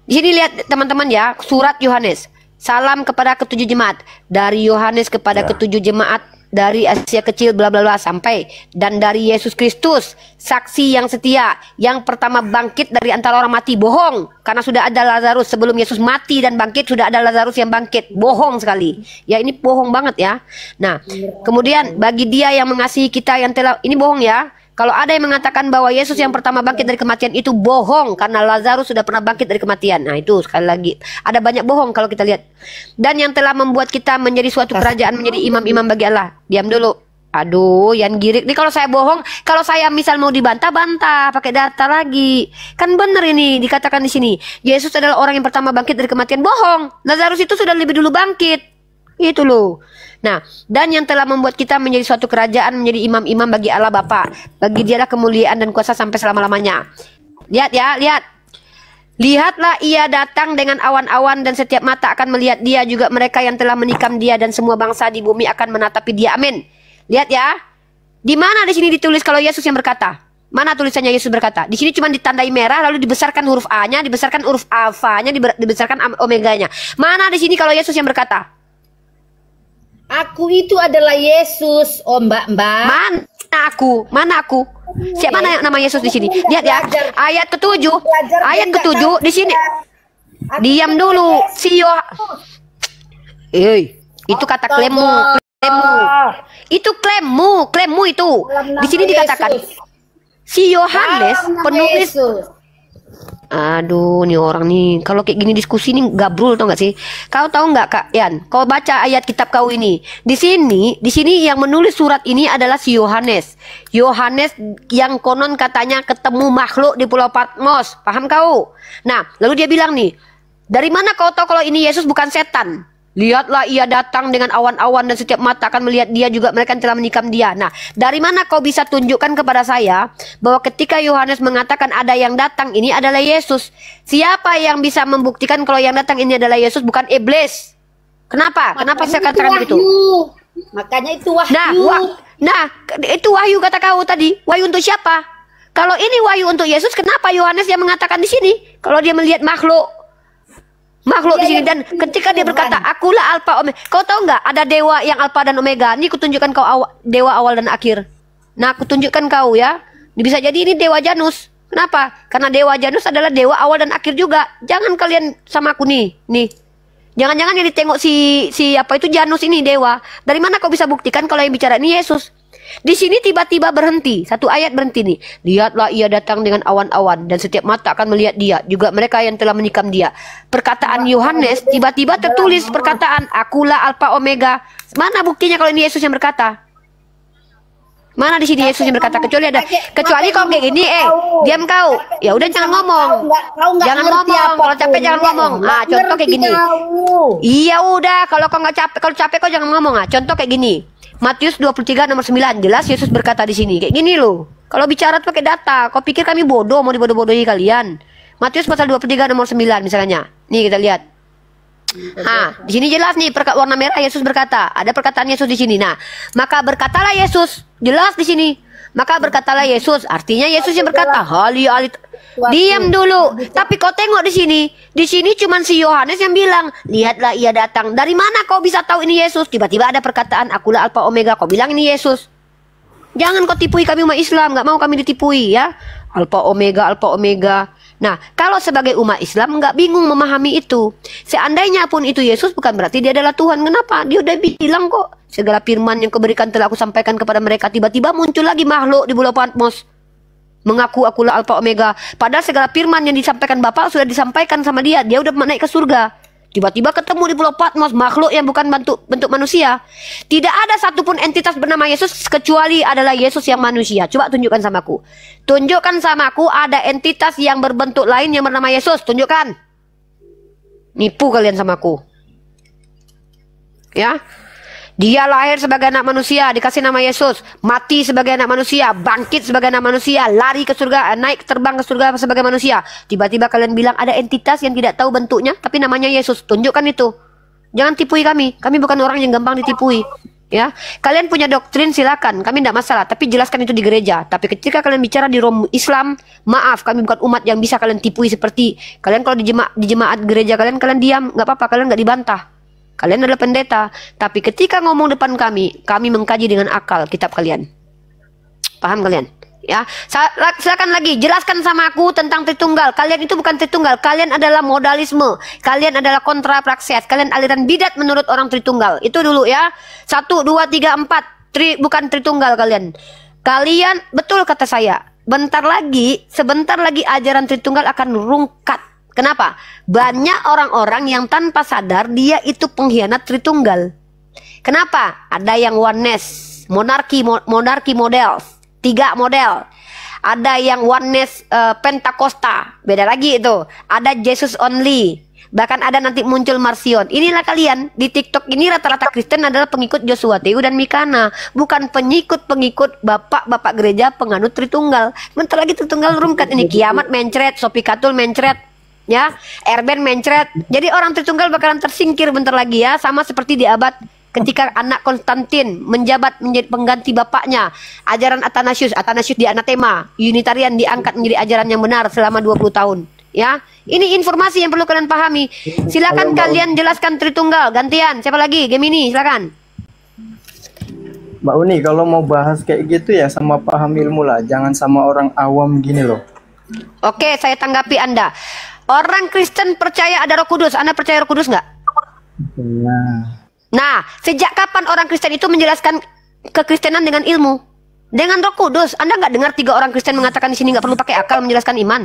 Di sini lihat teman-teman ya, surat Yohanes. Salam kepada ketujuh jemaat. Dari Yohanes kepada ketujuh jemaat dari Asia Kecil bla bla bla sampai, dan dari Yesus Kristus, saksi yang setia, yang pertama bangkit dari antara orang mati. Bohong, karena sudah ada Lazarus sebelum Yesus mati dan bangkit, sudah ada Lazarus yang bangkit. Bohong sekali. Ya, ini bohong banget ya. Nah, kemudian bagi dia yang mengasihi kita yang telah, ini bohong ya. Kalau ada yang mengatakan bahwa Yesus yang pertama bangkit dari kematian, itu bohong, karena Lazarus sudah pernah bangkit dari kematian. Nah, itu sekali lagi ada banyak bohong kalau kita lihat. Dan yang telah membuat kita menjadi suatu kerajaan, menjadi imam-imam bagi Allah. Diam dulu. Aduh, yang girik nih, kalau saya bohong, kalau saya misal mau dibantah-bantah pakai data lagi. Kan bener ini dikatakan di sini. Yesus adalah orang yang pertama bangkit dari kematian. Bohong. Lazarus itu sudah lebih dulu bangkit. Itu loh. Nah, dan yang telah membuat kita menjadi suatu kerajaan, menjadi imam-imam bagi Allah Bapa. Bagi dialah kemuliaan dan kuasa sampai selama-lamanya. Lihat ya, lihat. Lihatlah ia datang dengan awan-awan, dan setiap mata akan melihat dia, juga mereka yang telah menikam dia, dan semua bangsa di bumi akan menatapi dia. Amin. Lihat ya. Di mana di sini ditulis kalau Yesus yang berkata? Mana tulisannya Yesus berkata? Di sini cuma ditandai merah, lalu dibesarkan huruf A-nya, dibesarkan huruf alfa-nya, dibesarkan omeganya. Mana di sini kalau Yesus yang berkata? Aku itu adalah Yesus, oh Mbak. Mana aku? Mana aku? Siapa nama Yesus di sini? Lihat ya, ayat ke-7. Ayat ke-7 di sini. Diam dulu, itu kata klemu. Itu klemu itu. Di sini dikatakan si Yohanes penulis. Aduh, nih orang nih kalau kayak gini diskusi nih gabrul, tau gak sih? Kau tahu nggak Kak Yan? Kau baca ayat kitab kau ini. Di sini yang menulis surat ini adalah si Yohanes. Yohanes yang konon katanya ketemu makhluk di Pulau Patmos. Paham kau? Nah, lalu dia bilang nih, dari mana kau tahu kalau ini Yesus bukan setan? Lihatlah ia datang dengan awan-awan, dan setiap mata akan melihat dia, juga mereka yang telah menikam dia. Nah, dari mana kau bisa tunjukkan kepada saya bahwa ketika Yohanes mengatakan ada yang datang, ini adalah Yesus? Siapa yang bisa membuktikan kalau yang datang ini adalah Yesus, bukan iblis? Kenapa? Kenapa saya katakan begitu? Makanya itu wahyu. Nah, itu wahyu kata kau tadi. Wahyu untuk siapa? Kalau ini wahyu untuk Yesus, kenapa Yohanes yang mengatakan di sini? Kalau dia melihat makhluk di sini, dan ketika dia berkata akulah alfa omega. Kau tahu nggak ada dewa yang alfa dan omega? Ini kutunjukkan kau dewa awal dan akhir. Nah, kutunjukkan kau ya. Bisa jadi ini dewa Janus. Kenapa? Karena dewa Janus adalah dewa awal dan akhir juga. Jangan kalian sama aku nih. Jangan-jangan yang ditengok si apa itu Janus ini dewa. Dari mana kau bisa buktikan kalau yang bicara ini Yesus? Di sini tiba-tiba berhenti, satu ayat berhenti nih. Lihatlah ia datang dengan awan-awan, dan setiap mata akan melihat dia, juga mereka yang telah menikam dia. Perkataan Yohanes tiba-tiba tertulis perkataan akulah alfa omega. Mana buktinya kalau ini Yesus yang berkata? Mana di sini Yesus yang berkata? Kecuali kau kayak gini, diam kau. Ya udah jangan ngomong. Jangan ngomong. Kalau capek jangan ngomong. Contoh kayak gini. Iya udah, kalau kau nggak capek, kalau capek kau jangan ngomong. Contoh kayak gini. Matius 23 nomor 9, jelas Yesus berkata di sini kayak gini loh. Kalau bicara tuh pakai data, kau pikir kami bodoh, mau dibodoh-bodohi kalian? Matius pasal 23 nomor 9 misalnya. Nih kita lihat. Di sini jelas nih warna merah Yesus berkata. Ada perkataan Yesus di sini. Nah, maka berkatalah Yesus, jelas di sini. Maka berkatalah Yesus, artinya Yesus yang berkata. Diam dulu. Tapi kau tengok di sini. Di sini cuma si Yohanes yang bilang, lihatlah ia datang. Dari mana kau bisa tahu ini Yesus? Tiba-tiba ada perkataan akulah alfa omega. Kau bilang ini Yesus. Jangan kau tipui kami umat Islam. Nggak mau kami ditipui ya. Alfa omega, alfa omega. Nah, kalau sebagai umat Islam nggak bingung memahami itu. Seandainya pun itu Yesus, bukan berarti dia adalah Tuhan. Kenapa? Dia udah bilang kok, segala firman yang kuberikan telah aku sampaikan kepada mereka. Tiba-tiba muncul lagi makhluk di Pulau Patmos, mengaku akulah alfa omega. Padahal segala firman yang disampaikan Bapak sudah disampaikan sama dia. Dia udah naik ke surga. Tiba-tiba ketemu di Pulau Patmos makhluk yang bukan bentuk manusia. Tidak ada satupun entitas bernama Yesus kecuali adalah Yesus yang manusia. Coba tunjukkan sama aku. Tunjukkan sama aku ada entitas yang berbentuk lain yang bernama Yesus. Tunjukkan. Nipu kalian sama aku. Ya. Dia lahir sebagai anak manusia, dikasih nama Yesus, mati sebagai anak manusia, bangkit sebagai anak manusia, lari ke surga, naik terbang ke surga sebagai manusia. Tiba-tiba kalian bilang ada entitas yang tidak tahu bentuknya, tapi namanya Yesus. Tunjukkan itu. Jangan tipui kami. Kami bukan orang yang gampang ditipui. Ya, kalian punya doktrin silakan, kami tidak masalah. Tapi jelaskan itu di gereja. Tapi ketika kalian bicara di Islam, maaf, kami bukan umat yang bisa kalian tipui seperti kalian. Kalau di jemaat gereja kalian diam, nggak apa-apa, kalian nggak dibantah. Kalian adalah pendeta, tapi ketika ngomong depan kami mengkaji dengan akal kitab kalian. Paham kalian? Ya, silakan lagi jelaskan sama aku tentang Tritunggal. Kalian itu bukan Tritunggal, kalian adalah modalisme, kalian adalah kontra praksis, kalian aliran bidat menurut orang Tritunggal. Itu dulu ya. 1, 2, 3, 4, bukan Tritunggal kalian. Kalian betul kata saya. Sebentar lagi ajaran Tritunggal akan rungkat. Kenapa? Banyak orang-orang yang tanpa sadar dia itu pengkhianat Tritunggal. Kenapa? Ada yang oneness, monarki model, 3 model. Ada yang oneness Pentakosta, beda lagi itu. Ada Jesus only. Bahkan ada nanti muncul Marsion. Inilah kalian di TikTok ini rata-rata Kristen adalah pengikut Joshua Teu dan Mikana, bukan pengikut bapak-bapak gereja penganut Tritunggal. Bentar lagi Tritunggal rungkat ini, kiamat mencret, Sophie Katul mencret. Ya, Erben mencret. Jadi orang Tritunggal bakalan tersingkir bentar lagi ya, sama seperti di abad ketika anak Konstantin menjabat menjadi pengganti bapaknya. Ajaran Athanasius di anatema, Unitarian diangkat menjadi ajaran yang benar selama 20 tahun. Ya, ini informasi yang perlu kalian pahami. Silakan kalian jelaskan Tritunggal. Gantian, siapa lagi? Gemini, silakan. Mbak Uni, kalau mau bahas kayak gitu ya sama paham ilmu lah, jangan sama orang awam gini loh. Oke, saya tanggapi Anda. Orang Kristen percaya ada Roh Kudus. Anda percaya Roh Kudus nggak? Nah, sejak kapan orang Kristen itu menjelaskan kekristenan dengan ilmu? Dengan Roh Kudus. Anda nggak dengar 3 orang Kristen mengatakan di sini nggak perlu pakai akal menjelaskan iman?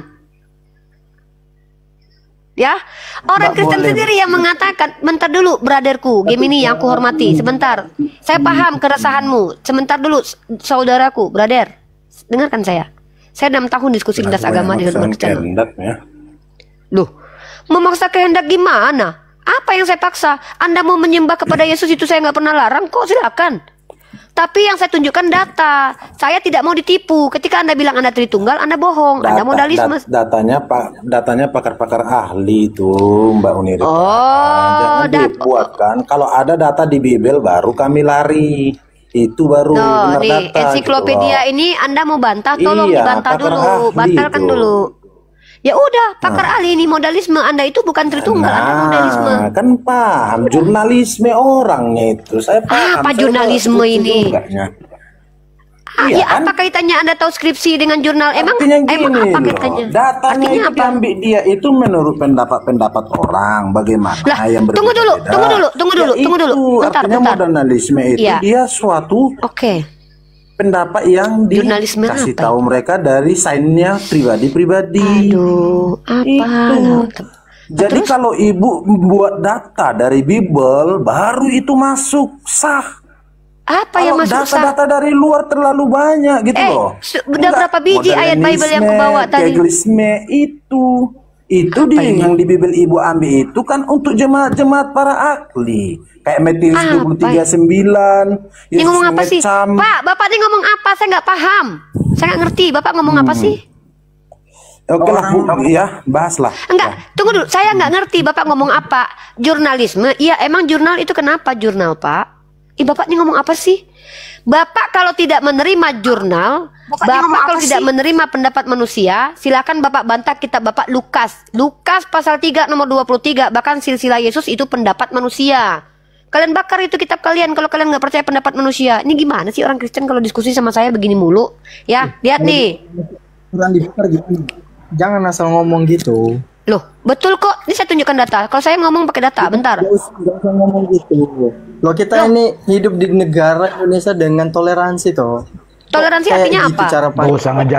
Ya, orang Kristen sendiri yang mengatakan. Bentar dulu, brotherku, Gemini yang aku hormati. Sebentar, saya paham keresahanmu. Sebentar dulu, saudaraku, brother. Dengarkan saya. Saya 6 tahun diskusi lintas agama dengan umat Kristen. Loh, memaksa kehendak gimana? Apa yang saya paksa? Anda mau menyembah kepada Yesus itu saya nggak pernah larang kok, silakan. Tapi yang saya tunjukkan data. Saya tidak mau ditipu. Ketika Anda bilang Anda Tritunggal, Anda bohong. Anda modalisme. Datanya pakar-pakar ahli itu, Mbak Unir. Oh, jangan dibuatkan. Kalau ada data di Bible baru kami lari. Itu baru benar nih, data. Ensiklopedia gitu ini Anda mau bantah, tolong dibantah dulu, batalkan itu. dulu. Ya udah, pakar ahli ini modalisme. Anda itu bukan Tritunggal, Anda modalisme. Kan paham jurnalisme orangnya itu. Saya paham. Apa jurnalisme ini? Iya, ya, apa kaitannya Anda tahu skripsi dengan jurnal? Emang apa kaitannya? Datanya Artinya itu apa? diambil dia itu menurut pendapat orang bagaimana Lah, yang tunggu dulu. Bentar. Jurnalisme itu dia suatu pendapat yang dikasih tahu mereka dari sainnya pribadi-pribadi. Aduh, apa? Jadi kalau ibu buat data dari Bible baru itu masuk sah. Apa yang masuk sah? Data dari luar terlalu banyak gitu loh. Udah berapa biji ayat Bible yang aku bawa tadi? Keglisme itu yang di Bible ibu ambil itu kan untuk jemaat-jemaat para ahli. Kayak Matius 23:9. Ini ngomong apa sih? Pak, Bapak ini ngomong apa? Saya nggak paham. Saya nggak ngerti. Bapak ngomong apa sih? Oke lah Bu, ya bahaslah. Enggak, tunggu dulu. Saya nggak ngerti Bapak ngomong apa. Jurnalisme? Iya, emang jurnal itu kenapa jurnal, Pak? Bapak ini ngomong apa sih? Bapak kalau tidak menerima jurnal, Bapak kalau tidak menerima pendapat manusia, silakan Bapak bantah kitab Bapak Lukas. Lukas pasal 3 nomor 23, bahkan silsilah Yesus itu pendapat manusia. Kalian bakar itu kitab kalian kalau kalian nggak percaya pendapat manusia. Ini gimana sih orang Kristen kalau diskusi sama saya begini mulu? Ya, lihat nih. Kurang dibakar gitu. Jangan asal ngomong gitu. Loh, betul kok. Ini saya tunjukkan data. Kalau saya ngomong pakai data, bentar. Gak usah ngomong gitu. Loh, kita ini hidup di negara Indonesia dengan toleransi toh. Toleransi artinya gitu apa?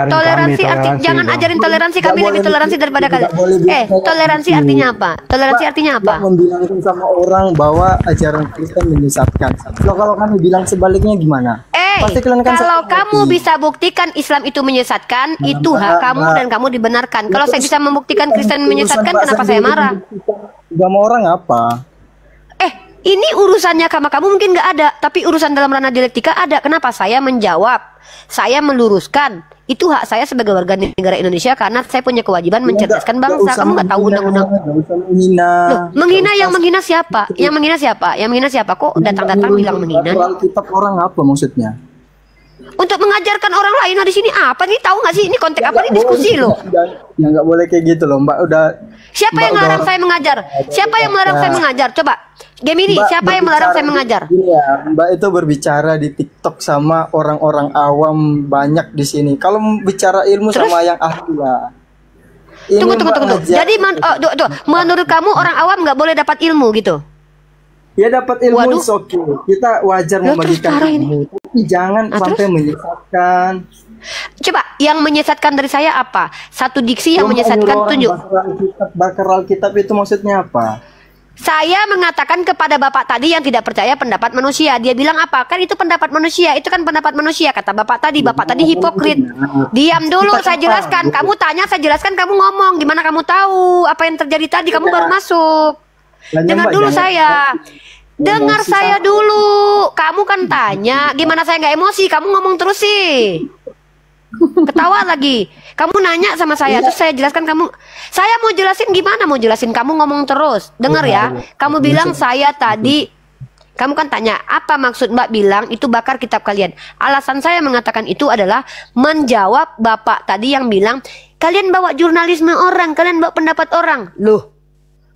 Toleransi artinya jangan ajarin toleransi, kami lebih toleransi daripada kalian. Toleransi artinya apa? Toleransi artinya apa? Membilangkan sama orang bahwa ajaran Kristen menyesatkan. Loh, kalau kami bilang sebaliknya gimana? Pasti kalian kan kalau kamu bisa buktikan Islam itu menyesatkan, itu hak kamu dan kamu dibenarkan. Kalau saya bisa membuktikan Kristen menyesatkan, kenapa saya marah? agama orang apa? Ini urusannya sama kamu mungkin nggak ada, tapi urusan dalam ranah dialektika ada. Kenapa? Saya menjawab, saya meluruskan. Itu hak saya sebagai warga negara Indonesia karena saya punya kewajiban mencerdaskan bangsa. Kamu nggak tahu undang-undang? Menghina yang menghina siapa? Yang menghina siapa? Yang menghina siapa? Kok datang-datang bilang menghina? Alkitab orang apa maksudnya? Untuk mengajarkan orang lain. Nah, di sini apa nih? Tahu nggak sih ini konteks apa? Ini diskusi loh. Ya nggak boleh kayak gitu loh, Mbak. Udah. Siapa yang melarang saya mengajar? Siapa yang melarang saya mengajar? Coba. Gemini, siapa yang melarang saya mengajar? Iya, Mbak itu berbicara di TikTok sama orang-orang awam banyak di sini. Kalau bicara ilmu sama yang ahli lah. Tunggu. Jadi menurut kamu orang awam nggak boleh dapat ilmu gitu? Ya dapat ilmu oke. Kita wajar membagikan ilmu, tapi jangan sampai menyesatkan. Coba yang menyesatkan dari saya apa? Satu diksi yang menyesatkan, tunjuk. Bakar Alkitab itu maksudnya apa? Saya mengatakan kepada Bapak tadi yang tidak percaya pendapat manusia. Dia bilang apa? Kan itu pendapat manusia. Itu kan pendapat manusia. Kata Bapak tadi. Bapak tadi hipokrit. Diam dulu, saya jelaskan. Kamu tanya, saya jelaskan. Kamu ngomong. Gimana kamu tahu apa yang terjadi tadi? Kamu baru masuk. Dengar dulu saya. Dengar saya dulu. Kamu kan tanya. Gimana saya nggak emosi? Kamu ngomong terus sih. Ketawa lagi. Kamu nanya sama saya, terus saya jelaskan kamu. Saya mau jelasin gimana? Mau jelasin kamu ngomong terus. Dengar ya. Kamu bilang saya tadi. Kamu kan tanya, apa maksud Mbak bilang itu bakar kitab kalian? Alasan saya mengatakan itu adalah menjawab Bapak tadi yang bilang, kalian bawa jurnalisme orang, kalian bawa pendapat orang. Loh.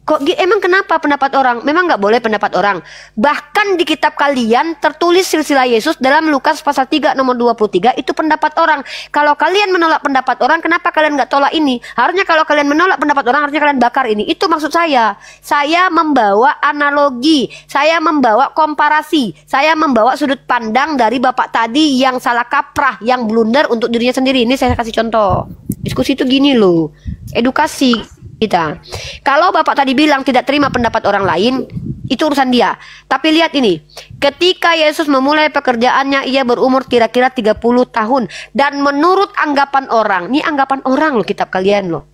Kok emang kenapa pendapat orang? Memang nggak boleh pendapat orang. Bahkan di kitab kalian tertulis silsilah Yesus dalam Lukas pasal 3 nomor 23 itu pendapat orang. Kalau kalian menolak pendapat orang, kenapa kalian nggak tolak ini? Harusnya kalau kalian menolak pendapat orang, harusnya kalian bakar ini. Itu maksud saya. Saya membawa analogi, saya membawa komparasi, saya membawa sudut pandang dari Bapak tadi yang salah kaprah, yang blunder untuk dirinya sendiri. Ini saya kasih contoh. Diskusi itu gini loh, edukasi kita. Kalau Bapak tadi bilang tidak terima pendapat orang lain, itu urusan dia. Tapi lihat ini, ketika Yesus memulai pekerjaannya, ia berumur kira-kira 30 tahun. Dan menurut anggapan orang, ini anggapan orang loh kitab kalian loh.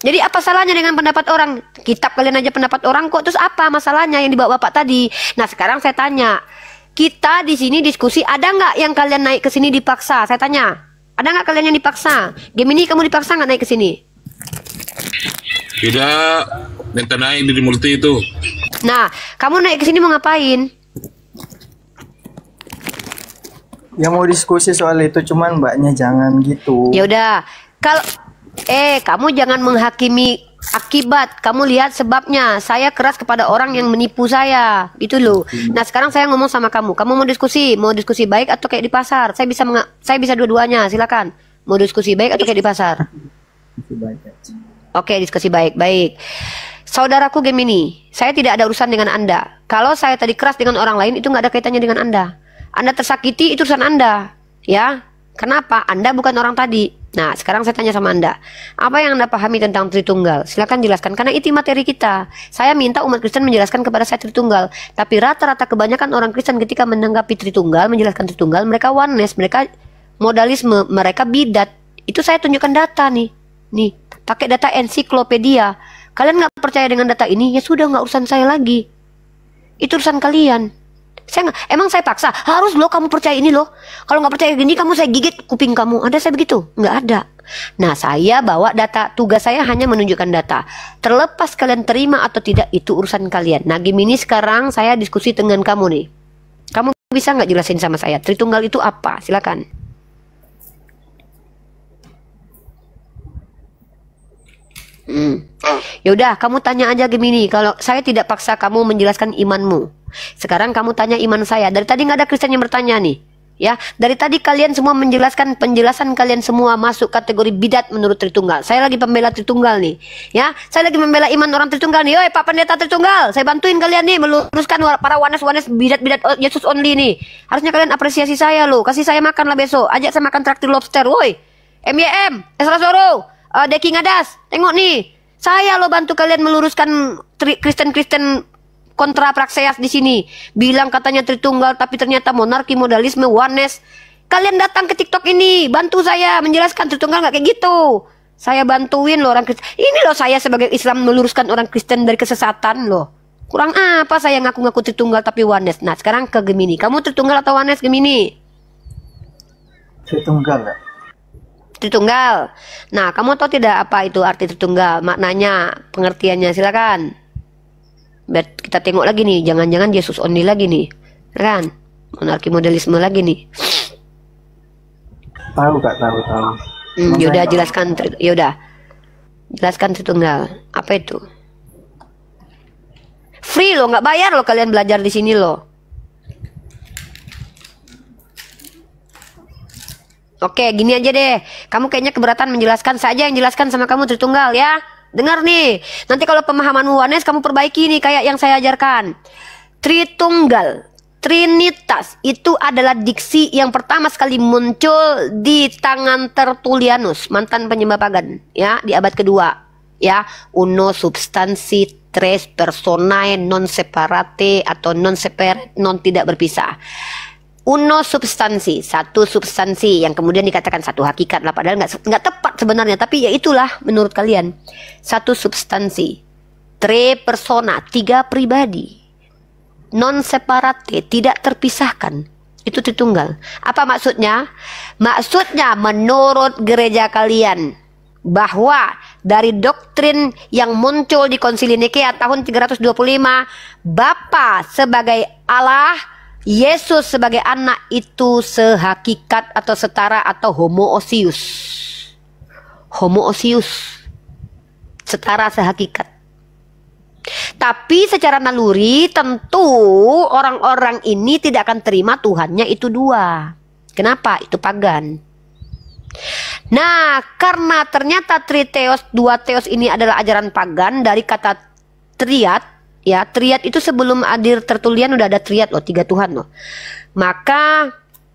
Jadi apa salahnya dengan pendapat orang? Kitab kalian aja pendapat orang kok, terus apa masalahnya yang dibawa Bapak tadi? Nah sekarang saya tanya, kita di sini diskusi, ada nggak yang kalian naik ke sini dipaksa? Saya tanya. Ada nggak kalian yang dipaksa? Gemini, kamu dipaksa nggak naik ke sini? Tidak, minta naik di multi itu. Nah, kamu naik ke sini mau ngapain? Ya mau diskusi soal itu, cuman Mbaknya jangan gitu. Ya udah, kalau kamu jangan menghakimi akibat, kamu lihat sebabnya. Saya keras kepada orang yang menipu saya, gitu loh. Nah sekarang saya ngomong sama kamu. Kamu mau diskusi baik atau kayak di pasar? Saya bisa dua-duanya. Silakan. Mau diskusi baik atau kayak di pasar? Oke, diskusi baik. Saudaraku Gemini, saya tidak ada urusan dengan Anda. Kalau saya tadi keras dengan orang lain, itu nggak ada kaitannya dengan Anda. Anda tersakiti, itu urusan Anda, ya. Kenapa? Anda bukan orang tadi. Nah, sekarang saya tanya sama Anda. Apa yang Anda pahami tentang Tritunggal? Silakan jelaskan, karena itu materi kita. Saya minta umat Kristen menjelaskan kepada saya Tritunggal. Tapi rata-rata kebanyakan orang Kristen ketika menanggapi Tritunggal, menjelaskan Tritunggal, mereka oneness, mereka modalisme, mereka bidat. Itu saya tunjukkan data nih. Nih, pakai data ensiklopedia. Kalian nggak percaya dengan data ini? Ya sudah, nggak urusan saya lagi. Itu urusan kalian. Emang saya paksa harus loh kamu percaya ini loh. Kalau nggak percaya gini kamu saya gigit kuping kamu. Ada saya begitu? Nggak ada. Nah saya bawa data. Tugas saya hanya menunjukkan data. Terlepas kalian terima atau tidak itu urusan kalian. Nah Gemini, sekarang saya diskusi dengan kamu nih. Kamu bisa nggak jelasin sama saya Tritunggal itu apa? Silakan. Yaudah, kamu tanya aja Gemini. Kalau saya tidak paksa kamu menjelaskan imanmu. Sekarang kamu tanya iman saya. Dari tadi nggak ada Kristen yang bertanya nih, ya. Dari tadi kalian semua menjelaskan, penjelasan kalian semua masuk kategori bidat menurut Tritunggal. Saya lagi pembela Tritunggal nih, ya. Saya lagi membela iman orang Tritunggal nih. Oi Pak Pendeta Tritunggal, saya bantuin kalian nih meluruskan para wanes bidat Yesus only nih. Harusnya kalian apresiasi saya loh. Kasih saya makan lah besok. Ajak saya makan traktir lobster. Woi MYM Esra Soro, Deki Ngadas, tengok nih. Saya lo bantu kalian meluruskan Kristen kontra Praxeas di sini. Bilang katanya Tritunggal tapi ternyata monarki, modalisme, oneness. Kalian datang ke TikTok ini, bantu saya menjelaskan Tritunggal nggak kayak gitu. Saya bantuin loh orang Kristen. Ini loh saya sebagai Islam meluruskan orang Kristen dari kesesatan loh. Kurang apa saya ngaku-ngaku Tritunggal tapi Oneness. Nah sekarang ke Gemini. Kamu Tritunggal atau Oneness Gemini? Tritunggal nggak? Tritunggal. Nah kamu tahu tidak apa itu arti Tritunggal? Maknanya, pengertiannya silakan. Biar kita tengok lagi nih. Jangan-jangan Yesus only lagi nih. Kan? Monarki modelisme lagi nih. Tahu Kak, tahu. Yaudah jelaskan, yaudah jelaskan Tritunggal. Apa itu? Free loh, nggak bayar loh kalian belajar di sini loh. Oke, gini aja deh. Kamu kayaknya keberatan menjelaskan, saja yang jelaskan sama kamu Tritunggal ya. Dengar nih. Nanti kalau pemahamanmu Oneness kamu perbaiki nih kayak yang saya ajarkan. Tritunggal, Trinitas itu adalah diksi yang pertama sekali muncul di tangan Tertullianus, mantan penyembah pagan, ya, di abad kedua, ya, uno substansi tres personae non separate atau non separate, non tidak berpisah. Uno substansi, satu substansi yang kemudian dikatakan satu hakikat lah, padahal nggak tepat sebenarnya, tapi ya itulah menurut kalian satu substansi, tre persona, tiga pribadi. Non separate, tidak terpisahkan. Itu Tritunggal. Apa maksudnya? Maksudnya menurut gereja kalian bahwa dari doktrin yang muncul di Konsili Nikea tahun 325, Bapa sebagai Allah, Yesus sebagai anak itu sehakikat atau setara atau homoousios. Homoousios. Setara sehakikat. Tapi secara naluri tentu orang-orang ini tidak akan terima Tuhannya itu dua. Kenapa? Itu pagan. Nah, karena ternyata triteos, dua teos ini adalah ajaran pagan dari kata triad, ya, triad itu sebelum hadir Tertullian udah ada triad loh, 3 Tuhan loh. Maka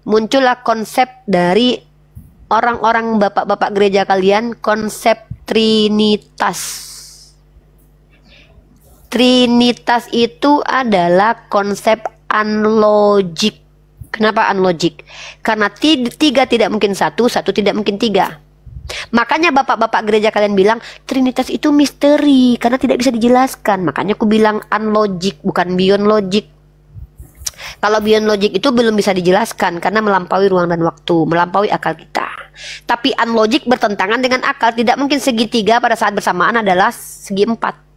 muncullah konsep dari orang-orang bapak-bapak gereja kalian, konsep Trinitas. Trinitas itu adalah konsep unlogic. Kenapa unlogic? Karena 3 tidak mungkin 1, 1 tidak mungkin 3. Makanya bapak-bapak gereja kalian bilang Trinitas itu misteri karena tidak bisa dijelaskan. Makanya aku bilang unlogic, bukan beyond logic. Kalau beyond logic itu belum bisa dijelaskan karena melampaui ruang dan waktu, melampaui akal kita. Tapi unlogic bertentangan dengan akal. Tidak mungkin segitiga pada saat bersamaan adalah segi 4.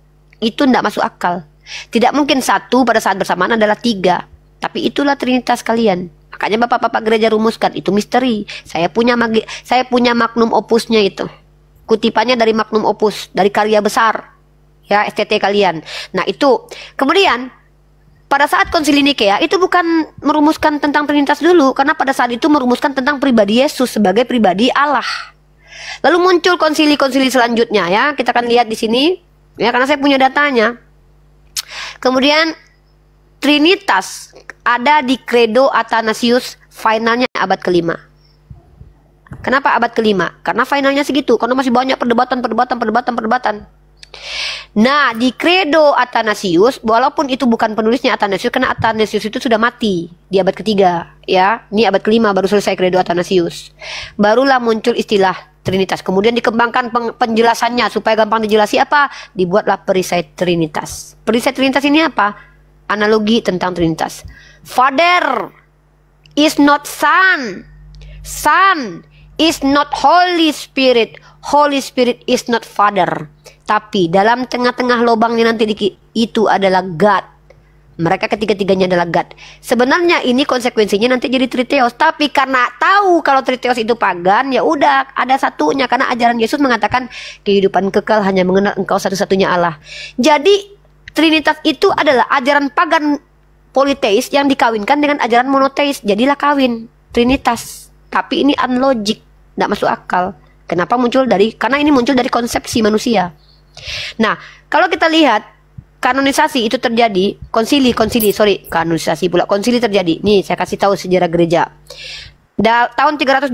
Itu tidak masuk akal. Tidak mungkin 1 pada saat bersamaan adalah 3. Tapi itulah Trinitas kalian. Makanya bapak-bapak gereja rumuskan itu misteri. Saya punya magnum opusnya itu. Kutipannya dari magnum opus, dari karya besar, ya, STT kalian. Nah itu. Kemudian pada saat Konsili Nikea itu bukan merumuskan tentang Trinitas dulu, karena pada saat itu merumuskan tentang pribadi Yesus sebagai pribadi Allah. Lalu muncul konsili-konsili selanjutnya, ya. Kita akan lihat di sini. Ya, karena saya punya datanya. Kemudian Trinitas ada di Credo Athanasius, finalnya abad ke-5. Kenapa abad ke-5? Karena finalnya segitu, karena masih banyak perdebatan. Nah, di Credo Athanasius, walaupun itu bukan penulisnya Athanasius, karena Athanasius itu sudah mati di abad ke-3, ya. Ini abad ke-5 baru selesai Credo Athanasius. Barulah muncul istilah Trinitas. Kemudian dikembangkan penjelasannya supaya gampang dijelasi apa? Dibuatlah perisai Trinitas. Perisai Trinitas ini apa? Analogi tentang Trinitas. Father is not Son. Son is not Holy Spirit. Holy Spirit is not Father. Tapi dalam tengah-tengah lubangnya nanti itu adalah God. Mereka ketiga-tiganya adalah God. Sebenarnya ini konsekuensinya nanti jadi triteos. Tapi karena tahu kalau triteos itu pagan, ya udah ada satunya. Karena ajaran Yesus mengatakan kehidupan kekal hanya mengenal Engkau satu-satunya Allah. Jadi Trinitas itu adalah ajaran pagan politeis yang dikawinkan dengan ajaran monoteis. Jadilah kawin Trinitas. Tapi ini unlogic, tidak masuk akal. Kenapa muncul dari? Karena ini muncul dari konsepsi manusia. Nah, kalau kita lihat kanonisasi itu terjadi, konsili terjadi. Nih, saya kasih tahu sejarah gereja. Tahun 325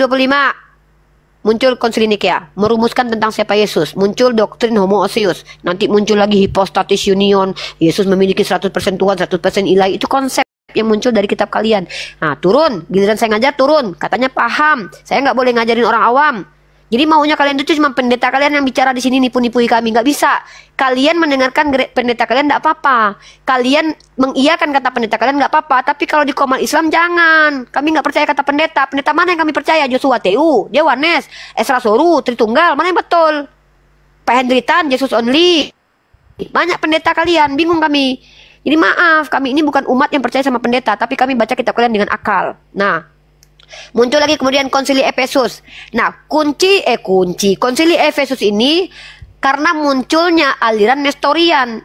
muncul Konsili Nikea, merumuskan tentang siapa Yesus. Muncul doktrin homoousios. Nanti muncul lagi hypostatis union, Yesus memiliki 100% Tuhan, 100% ilahi. Itu konsep yang muncul dari kitab kalian. Nah, turun, giliran saya ngajar turun. Katanya paham, saya nggak boleh ngajarin orang awam. Jadi maunya kalian itu cuma pendeta kalian yang bicara di sini nipu-nipui kami, nggak bisa. Kalian mendengarkan pendeta kalian nggak apa-apa. Kalian mengiyakan kata pendeta kalian nggak apa-apa. Tapi kalau di Komar Islam jangan. Kami nggak percaya kata pendeta. Pendeta mana yang kami percaya? Joshua TU, Dewanes, Esra Soru, Tritunggal, mana yang betul? Pak Hendry Tan, Jesus Only. Banyak pendeta kalian, bingung kami. Jadi maaf, kami ini bukan umat yang percaya sama pendeta, tapi kami baca kitab kalian dengan akal. Nah, muncul lagi kemudian konsili Efesus. Nah, konsili Efesus ini karena munculnya aliran Nestorian.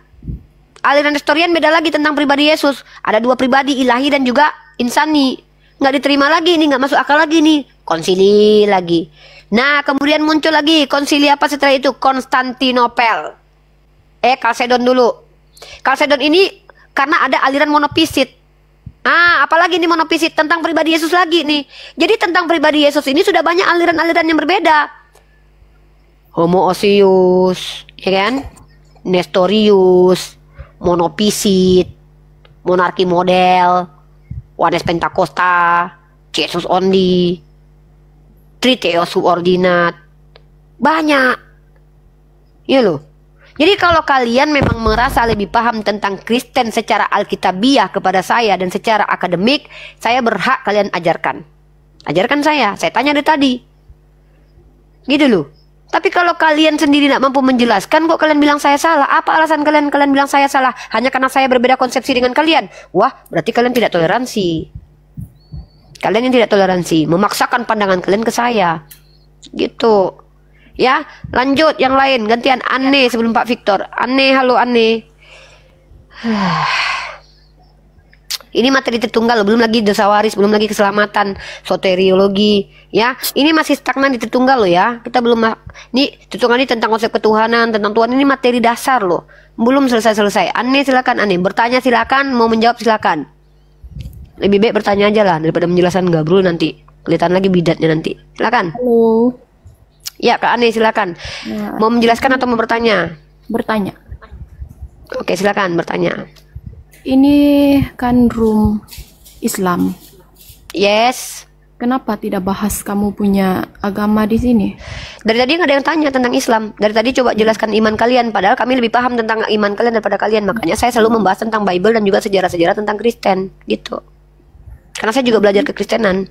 Aliran Nestorian beda lagi tentang pribadi Yesus. Ada dua pribadi, ilahi dan juga insani. Nggak diterima lagi nih, nggak masuk akal lagi nih. Konsili lagi. Nah, kemudian muncul lagi konsili apa setelah itu? Konstantinopel. Kalsedon dulu. Kalsedon ini karena ada aliran monofisit. Apalagi ini monofisit tentang pribadi Yesus lagi nih. Jadi tentang pribadi Yesus ini sudah banyak aliran-aliran yang berbeda. Homoousius, ya kan? Nestorius, monofisit, monarki model, Ones Pentakosta, Jesus Only, Triteo subordinat. Banyak. Iya loh. Jadi kalau kalian memang merasa lebih paham tentang Kristen secara alkitabiah kepada saya dan secara akademik, saya berhak kalian ajarkan. Ajarkan saya tanya dari tadi. Gitu loh. Tapi kalau kalian sendiri tidak mampu menjelaskan, kok kalian bilang saya salah? Apa alasan kalian bilang saya salah? Hanya karena saya berbeda konsepsi dengan kalian? Wah, berarti kalian tidak toleransi. Kalian yang tidak toleransi, memaksakan pandangan kalian ke saya. Gitu. Ya, lanjut yang lain, gantian Aneh sebelum Pak Victor. Aneh, halo Aneh. Ini materi Tritunggal, belum lagi dosa waris, belum lagi keselamatan, soteriologi, ya. Ini masih stagnan di Tritunggal loh ya. Kita belum ini Tritunggal ini tentang konsep ketuhanan, tentang Tuhan, ini materi dasar loh. Belum selesai-selesai. Aneh silakan Aneh, bertanya silakan, mau menjawab silakan. Lebih baik bertanya aja lah daripada menjelaskan gabrul nanti. Kelihatan lagi bidatnya nanti. Silakan. Halo. Ya, Kak Ani silakan. Ya. Mau menjelaskan atau mau bertanya? Bertanya. Oke, silakan bertanya. Ini kan room Islam. Yes. Kenapa tidak bahas kamu punya agama di sini? Dari tadi nggak ada yang tanya tentang Islam. Dari tadi coba jelaskan iman kalian. Padahal kami lebih paham tentang iman kalian daripada kalian. Makanya saya selalu membahas tentang Bible dan juga sejarah-sejarah tentang Kristen. Gitu. Karena saya juga belajar kekristenan.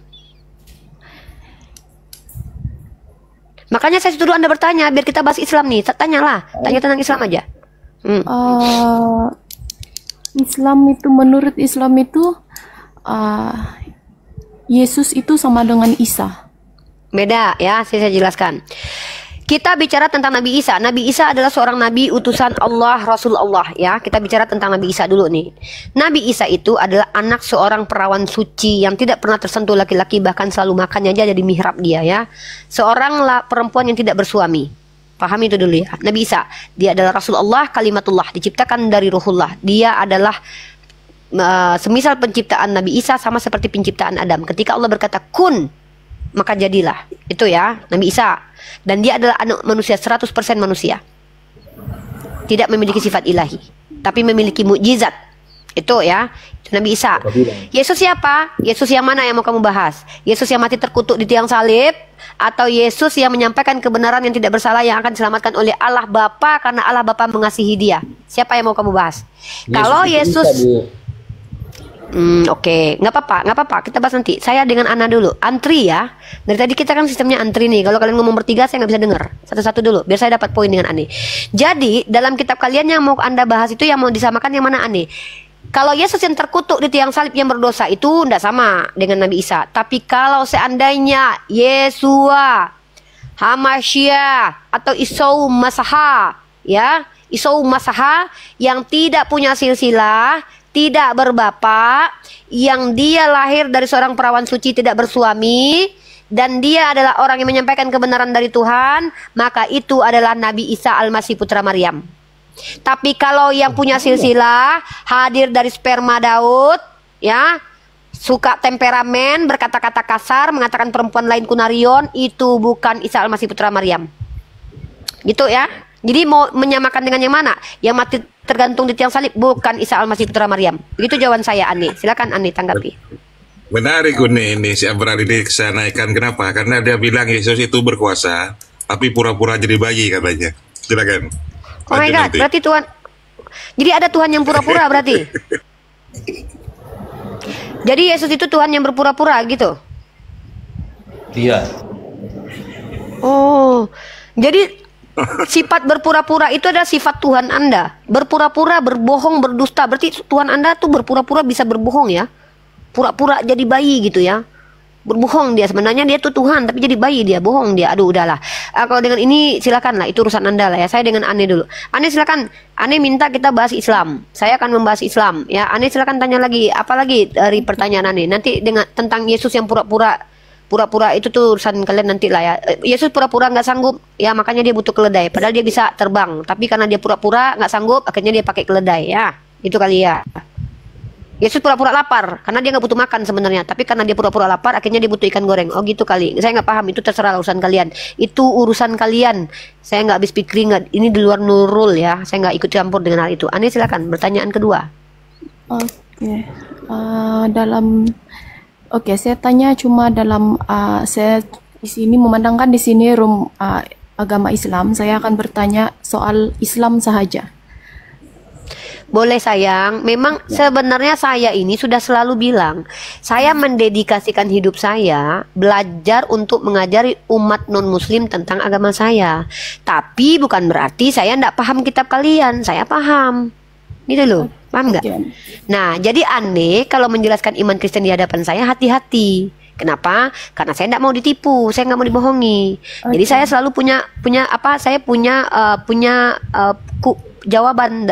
Makanya saya suruh Anda bertanya biar kita bahas Islam nih. Tanyalah, tanya tentang Islam aja. Islam itu, menurut Islam itu Yesus itu sama dengan Isa. Beda ya, saya jelaskan. Kita bicara tentang Nabi Isa. Nabi Isa adalah seorang nabi utusan Allah, Rasul Allah ya. Kita bicara tentang Nabi Isa dulu nih. Nabi Isa itu adalah anak seorang perawan suci yang tidak pernah tersentuh laki-laki, bahkan selalu makannya aja di mihrab dia ya. Seorang perempuan yang tidak bersuami. Pahami itu dulu ya. Nabi Isa, dia adalah Rasul Allah, kalimatullah, diciptakan dari ruhullah. Dia adalah semisal penciptaan Nabi Isa sama seperti penciptaan Adam. Ketika Allah berkata kun, maka jadilah. Itu ya, Nabi Isa. Dan dia adalah anak manusia, 100% manusia. Tidak memiliki sifat ilahi, tapi memiliki mukjizat. Itu ya, itu Nabi Isa. Yesus siapa? Yesus yang mana yang mau kamu bahas? Yesus yang mati terkutuk di tiang salib, atau Yesus yang menyampaikan kebenaran yang tidak bersalah yang akan diselamatkan oleh Allah Bapa karena Allah Bapa mengasihi dia? Siapa yang mau kamu bahas? Kalau Yesus Oke, nggak apa-apa, kita bahas nanti. Saya dengan Ana dulu, antri ya. Dari tadi kita kan sistemnya antri nih. Kalau kalian ngomong bertiga, saya nggak bisa dengar. Satu-satu dulu, biar saya dapat poin dengan Ani. Jadi dalam kitab kalian yang mau Anda bahas itu, yang mau disamakan yang mana Ani? Kalau Yesus yang terkutuk di tiang salib yang berdosa itu tidak sama dengan Nabi Isa. Tapi kalau seandainya Yesua, Hamashiach atau Isau Masaha, ya, Isau Masaha yang tidak punya silsilah, tidak berbapak, yang dia lahir dari seorang perawan suci tidak bersuami, dan dia adalah orang yang menyampaikan kebenaran dari Tuhan, maka itu adalah Nabi Isa Al-Masih putra Maryam. Tapi kalau yang punya silsilah, hadir dari sperma Daud, ya, suka temperamen, berkata-kata kasar, mengatakan perempuan lain kunarion, itu bukan Isa Al-Masih putra Maryam. Gitu ya. Jadi mau menyamakan dengan yang mana? Yang mati tergantung di tiang salib bukan Isa Al-Masih putra Maryam. Begitu jawaban saya, Ani. Silakan Ani tanggapi. Menarik ini si Abraham ini saya naikkan. Kenapa? Karena dia bilang Yesus itu berkuasa, tapi pura-pura jadi bayi katanya. Silakan. Oh my God, berarti Tuhan. Jadi ada Tuhan yang pura-pura berarti. Jadi Yesus itu Tuhan yang berpura-pura gitu. Iya. Oh, jadi sifat berpura-pura itu adalah sifat Tuhan Anda. Berpura-pura, berbohong, berdusta. Berarti Tuhan Anda tuh berpura-pura bisa berbohong ya. Pura-pura jadi bayi gitu ya. Berbohong dia, sebenarnya dia tuh Tuhan tapi jadi bayi, dia bohong dia. Aduh udahlah. Kalau dengan ini silakan lah, itu urusan Anda lah ya. Saya dengan Ane dulu. Ane silakan. Ane minta kita bahas Islam. Saya akan membahas Islam ya. Ane silakan tanya lagi. Apa lagi dari pertanyaan Ane? Nanti dengan tentang Yesus yang pura-pura itu tuh urusan kalian nanti lah ya. Yesus pura-pura nggak sanggup ya, makanya dia butuh keledai. Padahal dia bisa terbang, tapi karena dia pura-pura nggak sanggup, akhirnya dia pakai keledai ya. Itu kali ya. Yesus pura-pura lapar karena dia nggak butuh makan sebenarnya, tapi karena dia pura-pura lapar akhirnya dia butuh ikan goreng. Oh gitu kali. Saya nggak paham, itu terserah urusan kalian. Itu urusan kalian. Saya nggak habis pikir, nggak. Ini di luar Nurul ya. Saya nggak ikut campur dengan hal itu. Ane silakan. Pertanyaan kedua. Oke. Oke, saya tanya cuma dalam saya di sini memandangkan di sini agama Islam. Saya akan bertanya soal Islam sahaja. Boleh sayang, memang sebenarnya saya ini sudah selalu bilang, saya mendedikasikan hidup saya belajar untuk mengajari umat non-muslim tentang agama saya. Tapi bukan berarti saya tidak paham kitab kalian, saya paham. Gitu loh, paham nggak? Nah, jadi aneh kalau menjelaskan iman Kristen di hadapan saya, hati-hati. Kenapa? Karena saya tidak mau ditipu, saya nggak mau dibohongi. Jadi saya selalu punya jawaban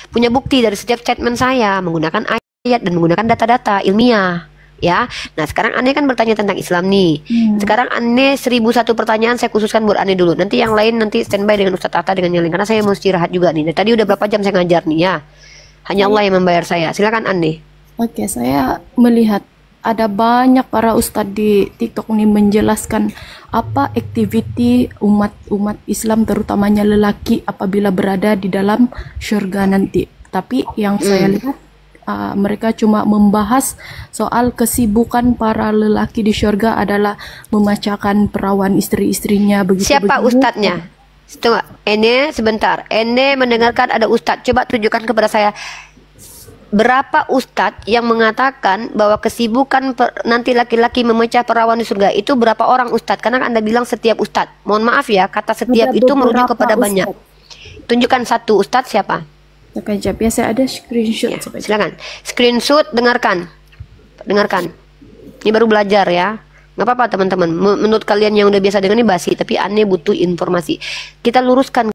punya bukti dari setiap statement saya menggunakan ayat dan menggunakan data-data ilmiah ya. Nah sekarang Ane kan bertanya tentang Islam nih. Sekarang Ane 1001 pertanyaan saya khususkan buat Ane dulu. Nanti yang lain nanti standby dengan Ustadz Atta dengan yang lain, karena saya mau istirahat juga nih. Tadi udah berapa jam saya ngajar nih ya. Hanya Allah yang membayar saya. Silakan Ane. Oke, saya melihat ada banyak para ustadz di TikTok nih menjelaskan apa aktiviti umat Islam terutamanya lelaki apabila berada di dalam surga nanti. Tapi yang saya lihat mereka cuma membahas soal kesibukan para lelaki di surga adalah memecahkan perawan istri-istrinya begitu. Siapa ustadznya? Tunggu, Ene sebentar. Ene mendengarkan ada ustadz. Coba tunjukkan kepada saya. Berapa ustadz yang mengatakan bahwa kesibukan nanti laki-laki memecah perawan di surga itu berapa orang ustadz? Karena Anda bilang setiap ustadz. Mohon maaf ya, kata setiap itu merujuk kepada banyak. Tunjukkan satu ustadz siapa? Sekejap ya, saya ada screenshot. Ya, silakan. Screenshot, dengarkan. Ini baru belajar ya. Nggak apa-apa teman-teman. Menurut kalian yang udah biasa dengan ini basi, tapi aneh butuh informasi. Kita luruskan